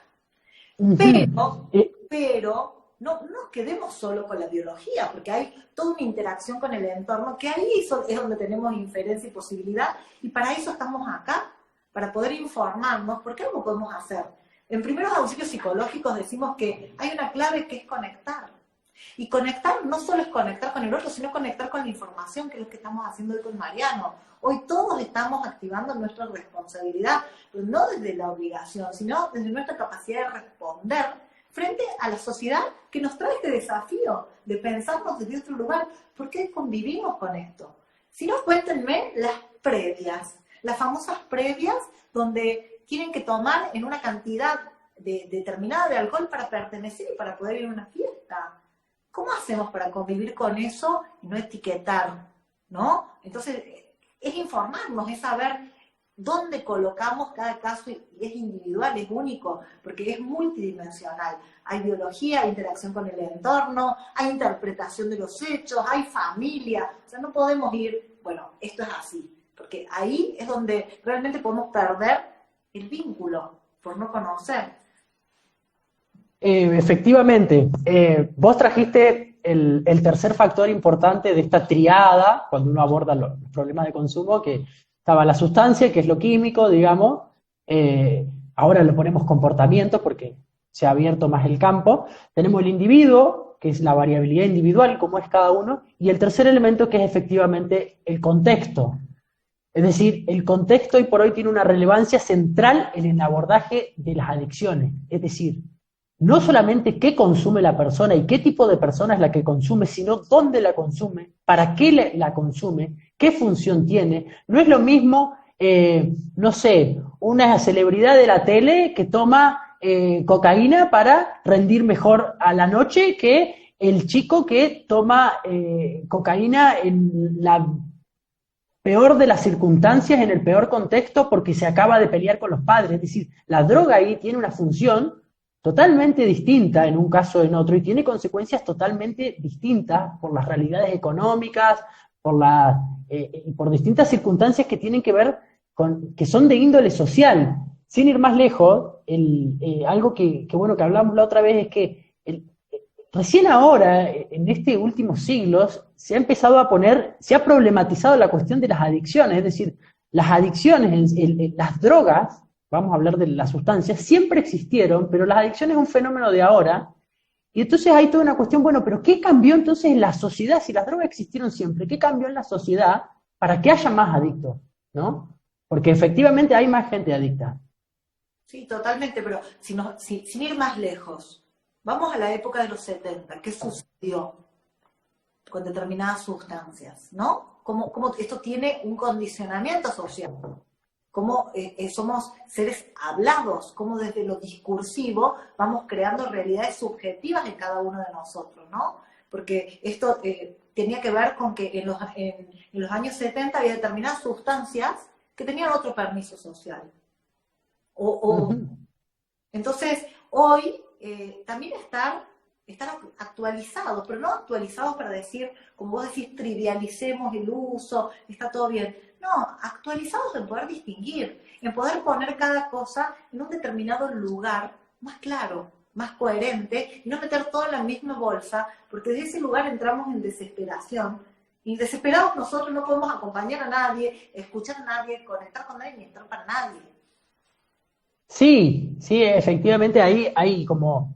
Speaker 1: Pero no nos quedemos solo con la biología, porque hay toda una interacción con el entorno, que ahí es donde tenemos inferencia y posibilidad, y para eso estamos acá, para poder informarnos, porque algo podemos hacer. En primeros auxilios psicológicos decimos que hay una clave que es conectar. Y conectar no solo es conectar con el otro, sino conectar con la información, que es lo que estamos haciendo hoy con Mariano. Hoy todos estamos activando nuestra responsabilidad, pero no desde la obligación, sino desde nuestra capacidad de responder frente a la sociedad que nos trae este desafío de pensarnos desde otro lugar. ¿Por qué convivimos con esto? Si no, cuéntenme las previas, las famosas previas donde tienen que tomar en una cantidad determinada de alcohol para pertenecer y para poder ir a una fiesta. ¿Cómo hacemos para convivir con eso y no etiquetar? ¿No? Entonces, es informarnos, es saber dónde colocamos cada caso, y es individual, es único, porque es multidimensional. Hay biología, hay interacción con el entorno, hay interpretación de los hechos, hay familia. O sea, no podemos ir, bueno, esto es así, porque ahí es donde realmente podemos perder el vínculo por no conocer.
Speaker 2: Efectivamente, vos trajiste el tercer factor importante de esta triada, cuando uno aborda los problemas de consumo, que estaba la sustancia, que es lo químico, digamos, ahora lo ponemos comportamiento porque se ha abierto más el campo, tenemos el individuo, que es la variabilidad individual, como es cada uno, y el tercer elemento que es efectivamente el contexto. Es decir, el contexto hoy por hoy tiene una relevancia central en el abordaje de las adicciones, es decir, no solamente qué consume la persona y qué tipo de persona es la que consume, sino dónde la consume, para qué la consume, qué función tiene. No es lo mismo, no sé, una celebridad de la tele que toma cocaína para rendir mejor a la noche que el chico que toma cocaína en la peor de las circunstancias, en el peor contexto, porque se acaba de pelear con los padres. Es decir, la droga ahí tiene una función totalmente distinta en un caso o en otro, y tiene consecuencias totalmente distintas por las realidades económicas, por distintas circunstancias que tienen que ver con, que son de índole social. Sin ir más lejos, algo que hablamos la otra vez es que recién ahora, en este último siglos, se ha empezado a se ha problematizado la cuestión de las adicciones, es decir, las adicciones, las drogas, vamos a hablar de las sustancias, siempre existieron, pero las adicciones es un fenómeno de ahora, y entonces hay toda una cuestión, bueno, pero ¿qué cambió entonces en la sociedad? Si las drogas existieron siempre, ¿qué cambió en la sociedad para que haya más adictos? ¿No? Porque efectivamente hay más gente adicta.
Speaker 1: Sí, totalmente, pero sin ir más lejos, vamos a la época de los 70, ¿qué sucedió con determinadas sustancias? ¿No? ¿Cómo esto tiene un condicionamiento social? Cómo somos seres hablados, cómo desde lo discursivo vamos creando realidades subjetivas en cada uno de nosotros, ¿no? Porque esto tenía que ver con que en los años 70 había determinadas sustancias que tenían otro permiso social. Entonces, hoy también estar actualizados, pero no actualizados para decir, como vos decís, trivialicemos el uso, está todo bien. No, actualizados en poder distinguir, en poder poner cada cosa en un determinado lugar más claro, más coherente, y no meter todo en la misma bolsa, porque desde ese lugar entramos en desesperación, y desesperados nosotros no podemos acompañar a nadie, escuchar a nadie, conectar con nadie, ni estar para nadie.
Speaker 2: Sí, efectivamente ahí hay como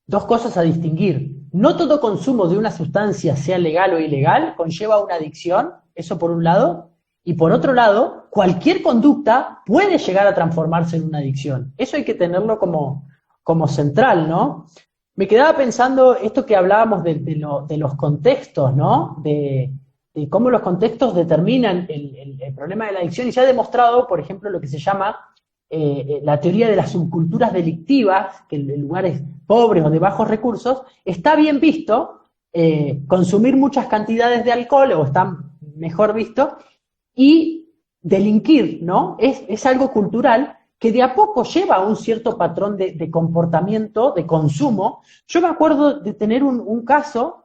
Speaker 2: dos cosas a distinguir. no todo consumo de una sustancia, sea legal o ilegal, conlleva una adicción, eso por un lado, y por otro lado, cualquier conducta puede llegar a transformarse en una adicción. Eso hay que tenerlo como central, ¿no? Me quedaba pensando esto que hablábamos de los contextos, ¿no? De cómo los contextos determinan el problema de la adicción, y se ha demostrado, por ejemplo, lo que se llama la teoría de las subculturas delictivas, que en lugares pobres o de bajos recursos, está bien visto consumir muchas cantidades de alcohol, o está mejor visto, y delinquir, ¿no? Es algo cultural que de a poco lleva a un cierto patrón de comportamiento, de consumo. Yo me acuerdo de tener un caso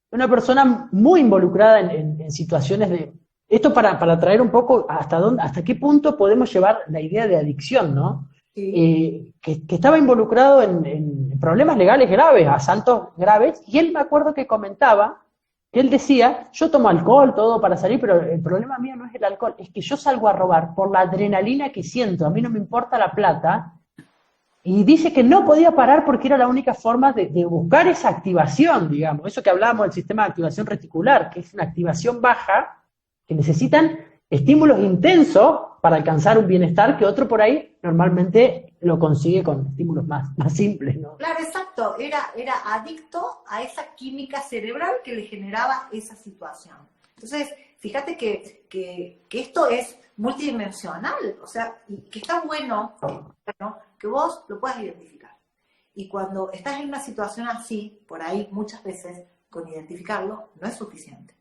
Speaker 2: de una persona muy involucrada en situaciones de... Esto para traer un poco hasta qué punto podemos llevar la idea de adicción, ¿no?
Speaker 1: Sí.
Speaker 2: Que estaba involucrado en problemas legales graves, asaltos graves, y él me acuerdo que comentaba que él decía, yo tomo alcohol, todo para salir, pero el problema mío no es el alcohol, es que yo salgo a robar por la adrenalina que siento, a mí no me importa la plata, y dice que no podía parar porque era la única forma de buscar esa activación, digamos, eso que hablábamos del sistema de activación reticular, que es una activación baja, que necesitan estímulos intensos para alcanzar un bienestar que otro por ahí normalmente lo consigue con estímulos más simples, ¿no?
Speaker 1: Claro, exacto. Era adicto a esa química cerebral que le generaba esa situación. Entonces, fíjate que esto es multidimensional, o sea, y que está bueno, ¿no? Que vos lo puedas identificar. Y cuando estás en una situación así, por ahí muchas veces, con identificarlo, no es suficiente.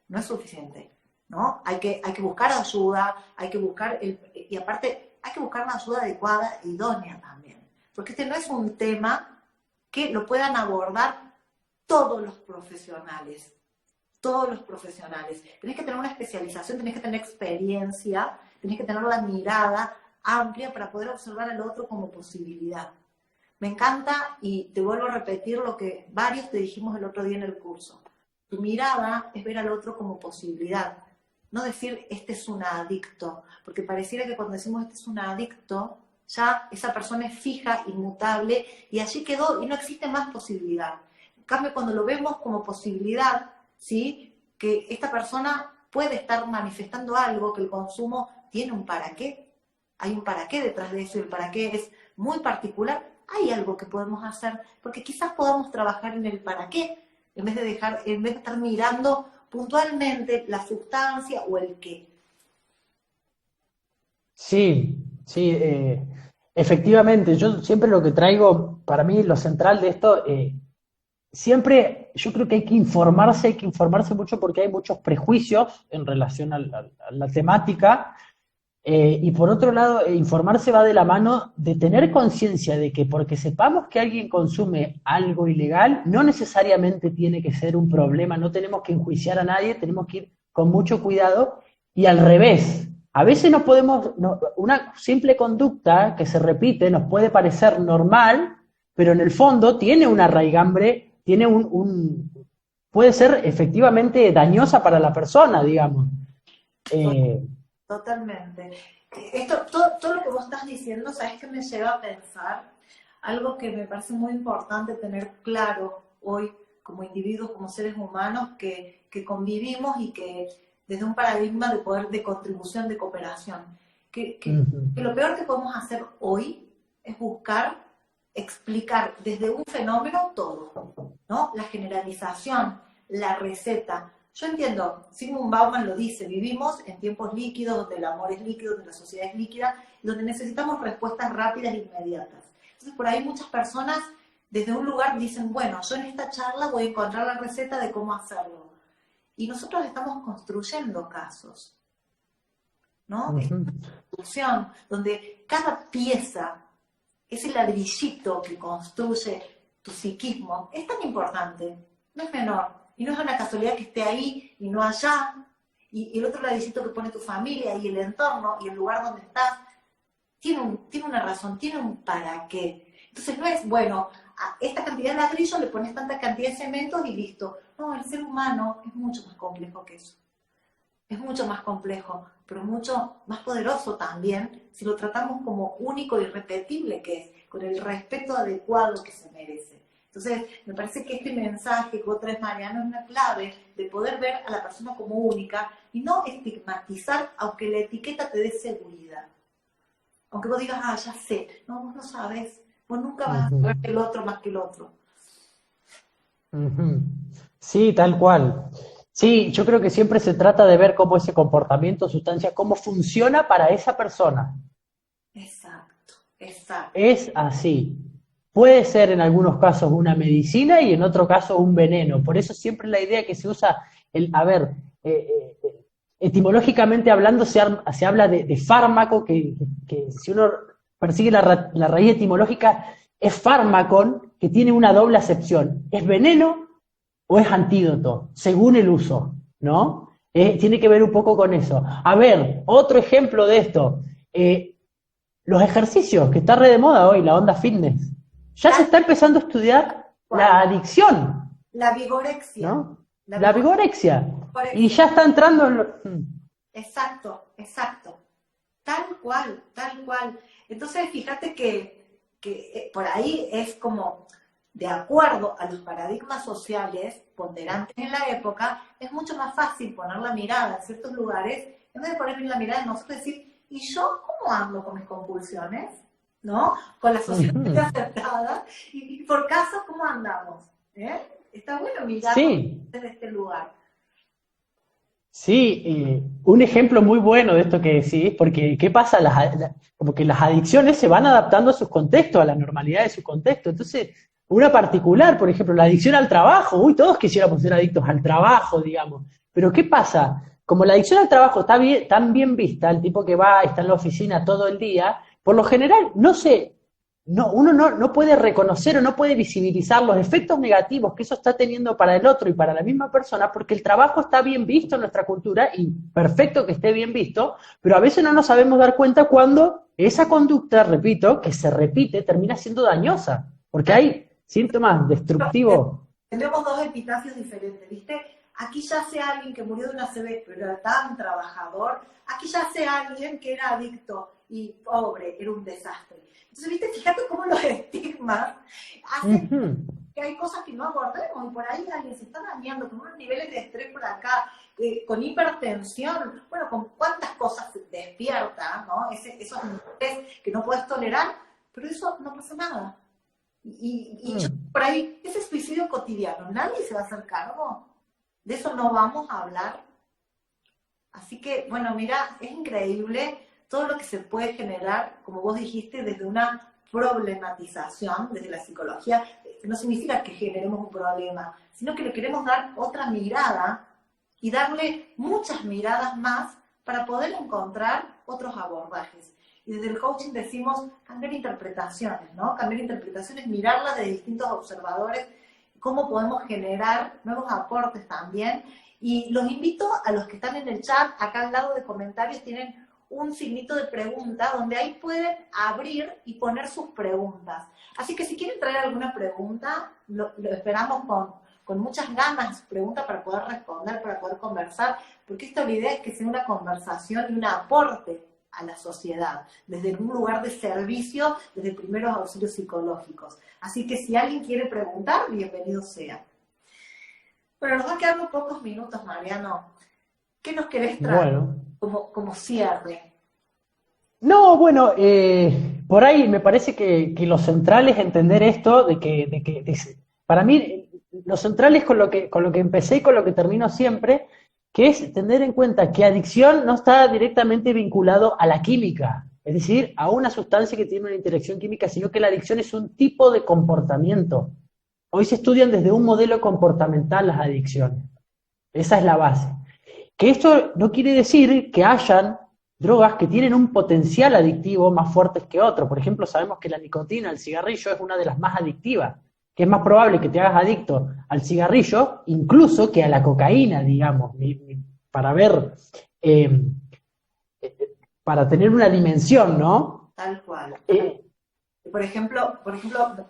Speaker 1: No es suficiente, ¿no? Hay que buscar ayuda, hay que buscar, y aparte, hay que buscar una ayuda adecuada e idónea también. Porque este no es un tema que lo puedan abordar todos los profesionales. Todos los profesionales. Tenés que tener una especialización, tenés que tener experiencia, tenés que tener la mirada amplia para poder observar al otro como posibilidad. Me encanta, y te vuelvo a repetir lo que varios te dijimos el otro día en el curso. Tu mirada es ver al otro como posibilidad. No decir, este es un adicto. Porque pareciera que cuando decimos, este es un adicto, ya esa persona es fija, inmutable, y allí quedó y no existe más posibilidad. En cambio, cuando lo vemos como posibilidad, ¿sí? Que esta persona puede estar manifestando algo, que el consumo tiene un para qué. Hay un para qué detrás de eso, y el para qué es muy particular. Hay algo que podemos hacer, porque quizás podamos trabajar en el para qué, en vez de estar mirando puntualmente la sustancia o el qué.
Speaker 2: Sí, sí, efectivamente, yo siempre lo que traigo, para mí lo central de esto, siempre yo creo que hay que informarse mucho porque hay muchos prejuicios en relación a la temática, y por otro lado, informarse va de la mano de tener conciencia de que porque sepamos que alguien consume algo ilegal, no necesariamente tiene que ser un problema, no tenemos que enjuiciar a nadie, tenemos que ir con mucho cuidado, y al revés. A veces una simple conducta que se repite nos puede parecer normal, pero en el fondo tiene una raigambre, tiene puede ser efectivamente dañosa para la persona, digamos. Eh,
Speaker 1: Totalmente. Esto, todo lo que vos estás diciendo, ¿sabes qué me lleva a pensar? Algo que me parece muy importante tener claro hoy como individuos, como seres humanos que convivimos y que desde un paradigma de poder de contribución, de cooperación. Que lo peor que podemos hacer hoy es buscar explicar desde un fenómeno todo, ¿no? La generalización, la receta. Yo entiendo, Sigmund Bauman lo dice, vivimos en tiempos líquidos, donde el amor es líquido, donde la sociedad es líquida, donde necesitamos respuestas rápidas e inmediatas. Entonces, por ahí muchas personas desde un lugar dicen, bueno, yo en esta charla voy a encontrar la receta de cómo hacerlo. Y nosotros estamos construyendo casos, ¿no? Esta construcción, donde cada pieza, ese ladrillito que construye tu psiquismo, es tan importante, no es menor. Y no es una casualidad que esté ahí y no allá. Y el otro ladrillito que pone tu familia y el entorno y el lugar donde estás, tiene una razón, tiene un para qué. Entonces no es, bueno, a esta cantidad de ladrillos le pones tanta cantidad de cementos y listo. No, el ser humano es mucho más complejo que eso. Es mucho más complejo, pero mucho más poderoso también si lo tratamos como único y irrepetible que es, con el respeto adecuado que se merece. Entonces, me parece que este mensaje que vos traes, Mariano, es una clave de poder ver a la persona como única y no estigmatizar, aunque la etiqueta te dé seguridad. Aunque vos digas, ya sé. No, vos no sabes. Vos nunca vas a saber que el otro más que el otro.
Speaker 2: Ujú. Sí, tal cual. Sí, yo creo que siempre se trata de ver cómo ese comportamiento, sustancia, cómo funciona para esa persona.
Speaker 1: Exacto, exacto.
Speaker 2: Es así. Puede ser en algunos casos una medicina y en otro caso un veneno. Por eso siempre la idea que se usa, a ver, etimológicamente hablando se habla de fármaco, que si uno persigue la raíz etimológica, es fármacon, que tiene una doble acepción. ¿Es veneno o es antídoto? Según el uso, ¿no? Tiene que ver un poco con eso. A ver, otro ejemplo de esto. Los ejercicios, que está re de moda hoy, la onda fitness. Ya se está empezando a estudiar la adicción,
Speaker 1: La vigorexia.
Speaker 2: ¿no? La vigorexia. Y ya está entrando en...
Speaker 1: Exacto, exacto. Tal cual, tal cual. Entonces, fíjate que por ahí es como, de acuerdo a los paradigmas sociales ponderantes en la época, es mucho más fácil poner la mirada en ciertos lugares, en vez de poner la mirada en nosotros y decir, ¿y yo cómo ando con mis compulsiones? ¿No? Con la sociedad aceptada. Y por caso, ¿cómo andamos? Está bueno mirar
Speaker 2: Sí,
Speaker 1: desde este lugar.
Speaker 2: sí, un ejemplo muy bueno de esto que decís, porque ¿qué pasa? Como que las adicciones se van adaptando a sus contextos, a la normalidad de su contexto. Entonces, una particular, por ejemplo, la adicción al trabajo. Uy, todos quisiéramos ser adictos al trabajo, digamos. Pero ¿qué pasa? Como la adicción al trabajo está bien, tan bien vista, el tipo que va, está en la oficina todo el día, por lo general uno no puede reconocer o no puede visibilizar los efectos negativos que eso está teniendo para el otro y para la misma persona, porque el trabajo está bien visto en nuestra cultura y perfecto que esté bien visto, pero a veces no nos sabemos dar cuenta cuando esa conducta, repito, que se repite, termina siendo dañosa, porque hay síntomas destructivos.
Speaker 1: Tenemos dos epitafios diferentes, ¿viste? Aquí yace alguien que murió de una CB, pero era tan trabajador. Aquí yace alguien que era adicto y pobre, era un desastre. Entonces, ¿viste? Fíjate cómo los estigmas hacen que hay cosas que no abordemos y por ahí alguien se está dañando con unos niveles de estrés por acá, con hipertensión, bueno, con cuántas cosas se despierta, ¿no? Esos niveles que no puedes tolerar, pero eso no pasa nada. Y yo, por ahí, ese suicidio cotidiano, nadie se va a hacer cargo. De eso no vamos a hablar. Así que, bueno, mira, es increíble todo lo que se puede generar, como vos dijiste, desde una problematización, desde la psicología. No significa que generemos un problema, sino que le queremos dar otra mirada y darle muchas miradas más para poder encontrar otros abordajes. Y desde el coaching decimos cambiar interpretaciones, ¿no? Cambiar interpretaciones, mirarlas de distintos observadores, cómo podemos generar nuevos aportes también. Y los invito a los que están en el chat, acá al lado de comentarios tienen un signito de pregunta donde ahí pueden abrir y poner sus preguntas. Así que si quieren traer alguna pregunta, lo esperamos con muchas ganas, preguntas para poder responder, para poder conversar, porque esta idea es que sea una conversación y un aporte a la sociedad, desde un lugar de servicio, desde primeros auxilios psicológicos. Así que si alguien quiere preguntar, bienvenido sea. Bueno, nos van quedando pocos minutos, Mariano. ¿Qué nos querés traer como cierre?
Speaker 2: No, bueno, por ahí me parece que lo central es entender esto para mí lo central es con lo que empecé y con lo que termino siempre, que es tener en cuenta que adicción no está directamente vinculado a la química, es decir, a una sustancia que tiene una interacción química, sino que la adicción es un tipo de comportamiento. Hoy se estudian desde un modelo comportamental las adicciones. Esa es la base. Que esto no quiere decir que hayan drogas que tienen un potencial adictivo más fuerte que otro. Por ejemplo, sabemos que la nicotina, el cigarrillo, es una de las más adictivas, que es más probable que te hagas adicto al cigarrillo, incluso que a la cocaína, digamos, para ver, para tener una dimensión, ¿no?
Speaker 1: Tal cual. Por ejemplo,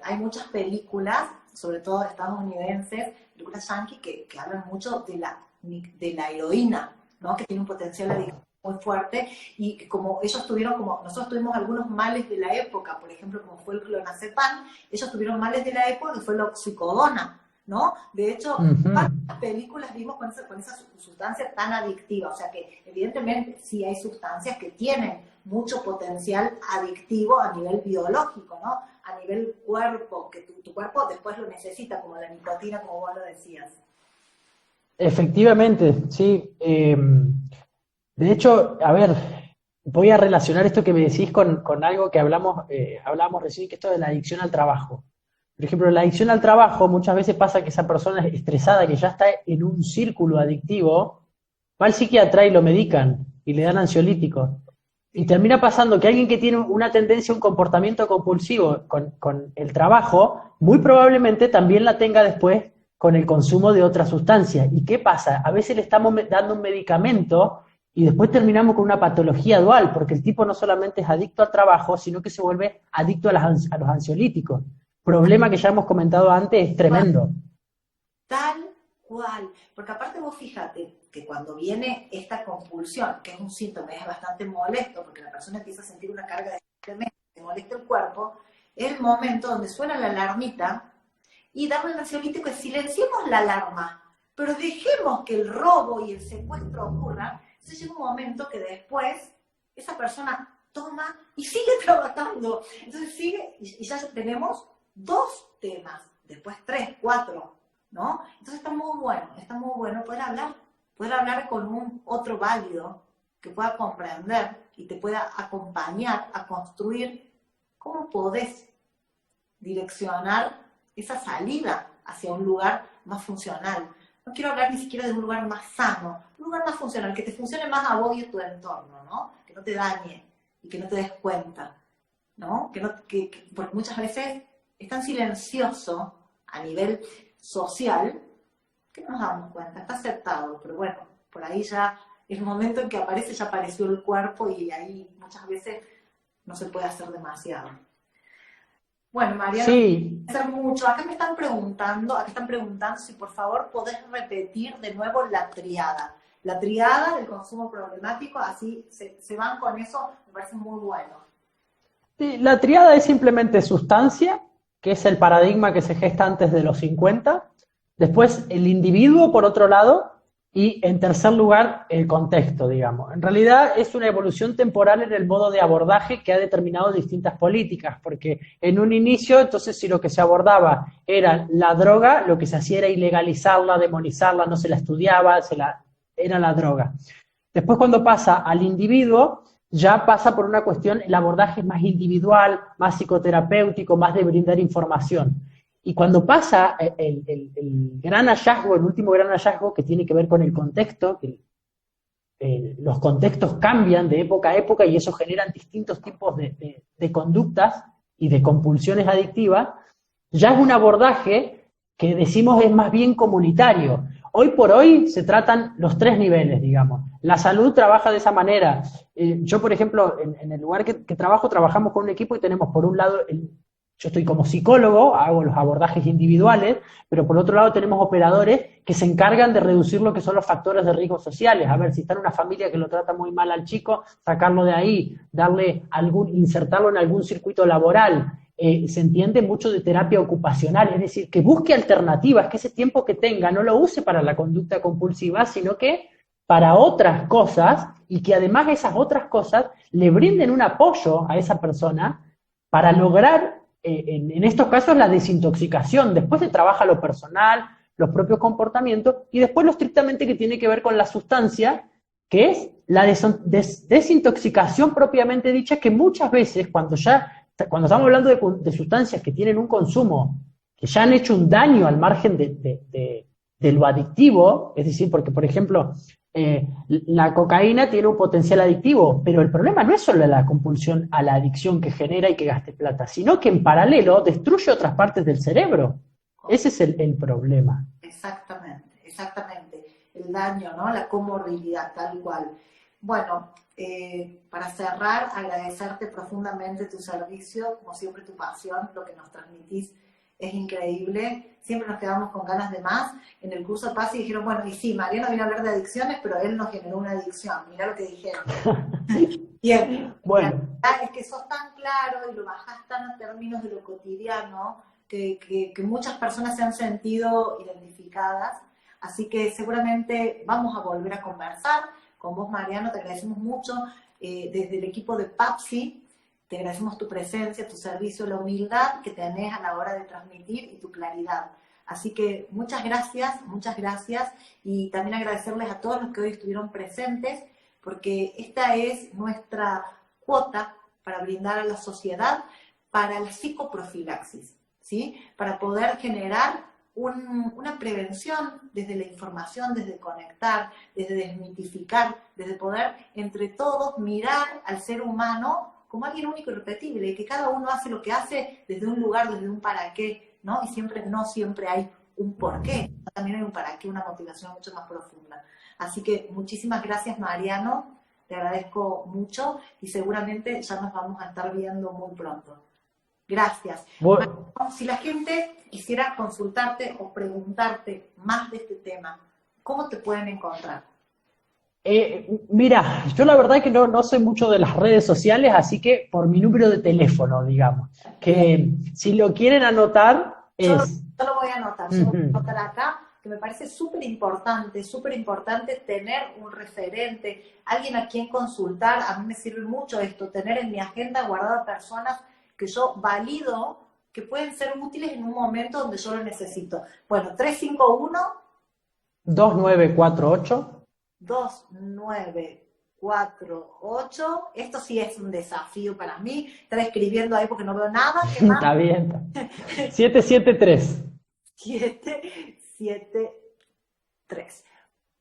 Speaker 1: hay muchas películas, sobre todo estadounidenses, películas yanquis, que hablan mucho de la heroína, ¿no? Que tiene un potencial adictivo muy fuerte, y como ellos tuvieron, como nosotros tuvimos algunos males de la época, por ejemplo, como fue el clonazepam, ellos tuvieron males de la época que fue la oxicodona, ¿no? De hecho,
Speaker 2: Ujú.
Speaker 1: varias películas vimos con esa sustancia tan adictiva, o sea que evidentemente sí hay sustancias que tienen mucho potencial adictivo a nivel biológico, ¿no? A nivel cuerpo, que tu cuerpo después lo necesita, como la nicotina, como vos lo decías.
Speaker 2: Efectivamente, sí. De hecho, a ver, voy a relacionar esto que me decís con algo que hablábamos recién, que esto de la adicción al trabajo. Por ejemplo, la adicción al trabajo muchas veces pasa que esa persona estresada, que ya está en un círculo adictivo, va al psiquiatra y lo medican y le dan ansiolíticos. Y
Speaker 1: Sí.
Speaker 2: termina pasando que alguien que tiene una tendencia, un comportamiento compulsivo con el trabajo, muy probablemente también la tenga después con el consumo de otras sustancias. ¿Y qué pasa? A veces le estamos dando un medicamento y después terminamos con una patología dual, porque el tipo no solamente es adicto al trabajo, sino que se vuelve adicto a los ansiolíticos. Problema que ya hemos comentado antes, es tremendo.
Speaker 1: Tal cual, porque aparte vos fíjate que cuando viene esta compulsión, que es un síntoma, es bastante molesto, porque la persona empieza a sentir una carga de estrés, que molesta el cuerpo, es el momento donde suena la alarmita y damos el ansiolítico y silenciemos la alarma, pero dejemos que el robo y el secuestro ocurran. Entonces llega un momento que después esa persona toma y sigue trabajando. Entonces sigue, y ya tenemos dos temas, después tres, cuatro, ¿no? Entonces está muy bueno poder hablar con un otro válido que pueda comprender y te pueda acompañar a construir cómo podés direccionar esa salida hacia un lugar más funcional. No quiero hablar ni siquiera de un lugar más sano, un lugar más funcional, que te funcione más a vos y a tu entorno, ¿no? Que no te dañe y que no te des cuenta, ¿no? Porque muchas veces es tan silencioso a nivel social que no nos damos cuenta, está aceptado, pero bueno, por ahí ya el momento en que aparece, ya apareció el cuerpo y ahí muchas veces no se puede hacer demasiado. Bueno, Mariano,
Speaker 2: Sí,
Speaker 1: hacer mucho. Acá están preguntando si por favor podés repetir de nuevo la triada. La triada del consumo problemático, así se van con eso, me parece muy bueno.
Speaker 2: sí, la tríada es simplemente sustancia, que es el paradigma que se gesta antes de los 50. Después el individuo, por otro lado, y en tercer lugar el contexto, digamos. En realidad es una evolución temporal en el modo de abordaje que ha determinado distintas políticas, porque en un inicio, entonces, si lo que se abordaba era la droga, lo que se hacía era ilegalizarla, demonizarla, no se la estudiaba, era la droga. Después, cuando pasa al individuo, ya pasa por una cuestión, el abordaje es más individual, más psicoterapéutico, más de brindar información. Y cuando pasa el gran hallazgo, el último gran hallazgo que tiene que ver con el contexto, que los contextos cambian de época a época y eso genera distintos tipos de conductas y de compulsiones adictivas, ya es un abordaje que decimos es más bien comunitario. Hoy por hoy se tratan los tres niveles, digamos. La salud trabaja de esa manera. Yo, por ejemplo, en el lugar que trabajo, trabajamos con un equipo y tenemos por un lado yo estoy como psicólogo, hago los abordajes individuales, pero por otro lado tenemos operadores que se encargan de reducir lo que son los factores de riesgo sociales. A ver, si está en una familia que lo trata muy mal al chico, sacarlo de ahí, insertarlo en algún circuito laboral. Se entiende mucho de terapia ocupacional, es decir, que busque alternativas, que ese tiempo que tenga no lo use para la conducta compulsiva, sino que para otras cosas y que además esas otras cosas le brinden un apoyo a esa persona para lograr en estos casos la desintoxicación. Después se trabaja lo personal, los propios comportamientos y después lo estrictamente que tiene que ver con la sustancia, que es la desintoxicación propiamente dicha, que muchas veces cuando estamos hablando de sustancias que tienen un consumo, que ya han hecho un daño al margen de lo adictivo, es decir, porque por ejemplo, la cocaína tiene un potencial adictivo, pero el problema no es solo la compulsión a la adicción que genera y que gaste plata, sino que en paralelo destruye otras partes del cerebro. Ese es el problema.
Speaker 1: Exactamente, exactamente. El daño, ¿no? La comorbilidad, tal cual. Bueno, para cerrar, agradecerte profundamente tu servicio, como siempre tu pasión, lo que nos transmitís es increíble, siempre nos quedamos con ganas de más. En el curso de Paz y dijeron, bueno, y sí, Mariano viene a hablar de adicciones, pero él nos generó una adicción, mirá lo que dijeron. Bien,
Speaker 2: Bueno,
Speaker 1: la verdad es que sos tan claro y lo bajás tan a términos de lo cotidiano que muchas personas se han sentido identificadas, así que seguramente vamos a volver a conversar. Con vos, Mariano, te agradecemos mucho desde el equipo de PAPSI, te agradecemos tu presencia, tu servicio, la humildad que tenés a la hora de transmitir y tu claridad. Así que muchas gracias, y también agradecerles a todos los que hoy estuvieron presentes, porque esta es nuestra cuota para brindar a la sociedad para la psicoprofilaxis, ¿sí? Para poder generar una prevención desde la información, desde conectar, desde desmitificar, desde poder entre todos mirar al ser humano como alguien único y repetible, y que cada uno hace lo que hace desde un lugar, desde un para qué, ¿no? Y no siempre hay un por qué, también hay un para qué, una motivación mucho más profunda. Así que muchísimas gracias, Mariano, te agradezco mucho y seguramente ya nos vamos a estar viendo muy pronto. Gracias.
Speaker 2: bueno,
Speaker 1: Si la gente quisiera consultarte o preguntarte más de este tema, ¿cómo te pueden encontrar?
Speaker 2: mira, yo la verdad que no sé mucho de las redes sociales, así que por mi número de teléfono, digamos, que si lo quieren anotar es...
Speaker 1: Yo lo voy a anotar, yo lo voy a anotar acá, que me parece súper importante tener un referente, alguien a quien consultar. A mí me sirve mucho esto, tener en mi agenda guardada personas que yo valido, que pueden ser útiles en un momento donde yo lo necesito. Bueno, 351
Speaker 2: 2948
Speaker 1: 2948. Esto sí es un desafío para mí. Estar escribiendo ahí porque no veo nada. ¿Qué más?
Speaker 2: Está bien. 773.
Speaker 1: 773.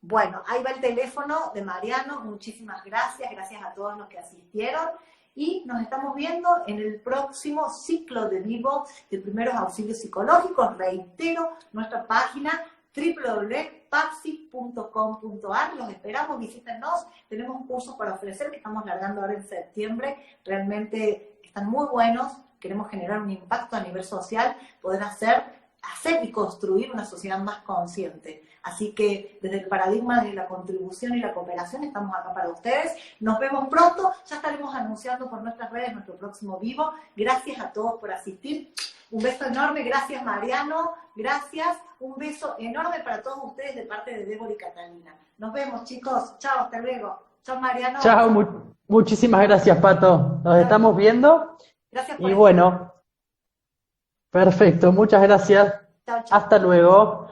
Speaker 1: Bueno, ahí va el teléfono de Mariano. Muchísimas gracias. Gracias a todos los que asistieron. Y nos estamos viendo en el próximo ciclo de vivo de primeros auxilios psicológicos. Reitero, nuestra página www.papsi.com.ar. Los esperamos, visítenos. Tenemos cursos para ofrecer que estamos largando ahora en septiembre. Realmente están muy buenos. Queremos generar un impacto a nivel social, poder hacer y construir una sociedad más consciente. Así que desde el paradigma de la contribución y la cooperación estamos acá para ustedes. Nos vemos pronto. Ya estaremos anunciando por nuestras redes nuestro próximo vivo. Gracias a todos por asistir. Un beso enorme, gracias Mariano, gracias, un beso enorme para todos ustedes de parte de Débora y Catalina. Nos vemos, chicos, chao, hasta luego. Chao, Mariano.
Speaker 2: Chao, muchísimas gracias, Pato. Nos estamos viendo.
Speaker 1: Gracias por
Speaker 2: y bueno, perfecto, muchas gracias.
Speaker 1: Chao, chao.
Speaker 2: Hasta luego.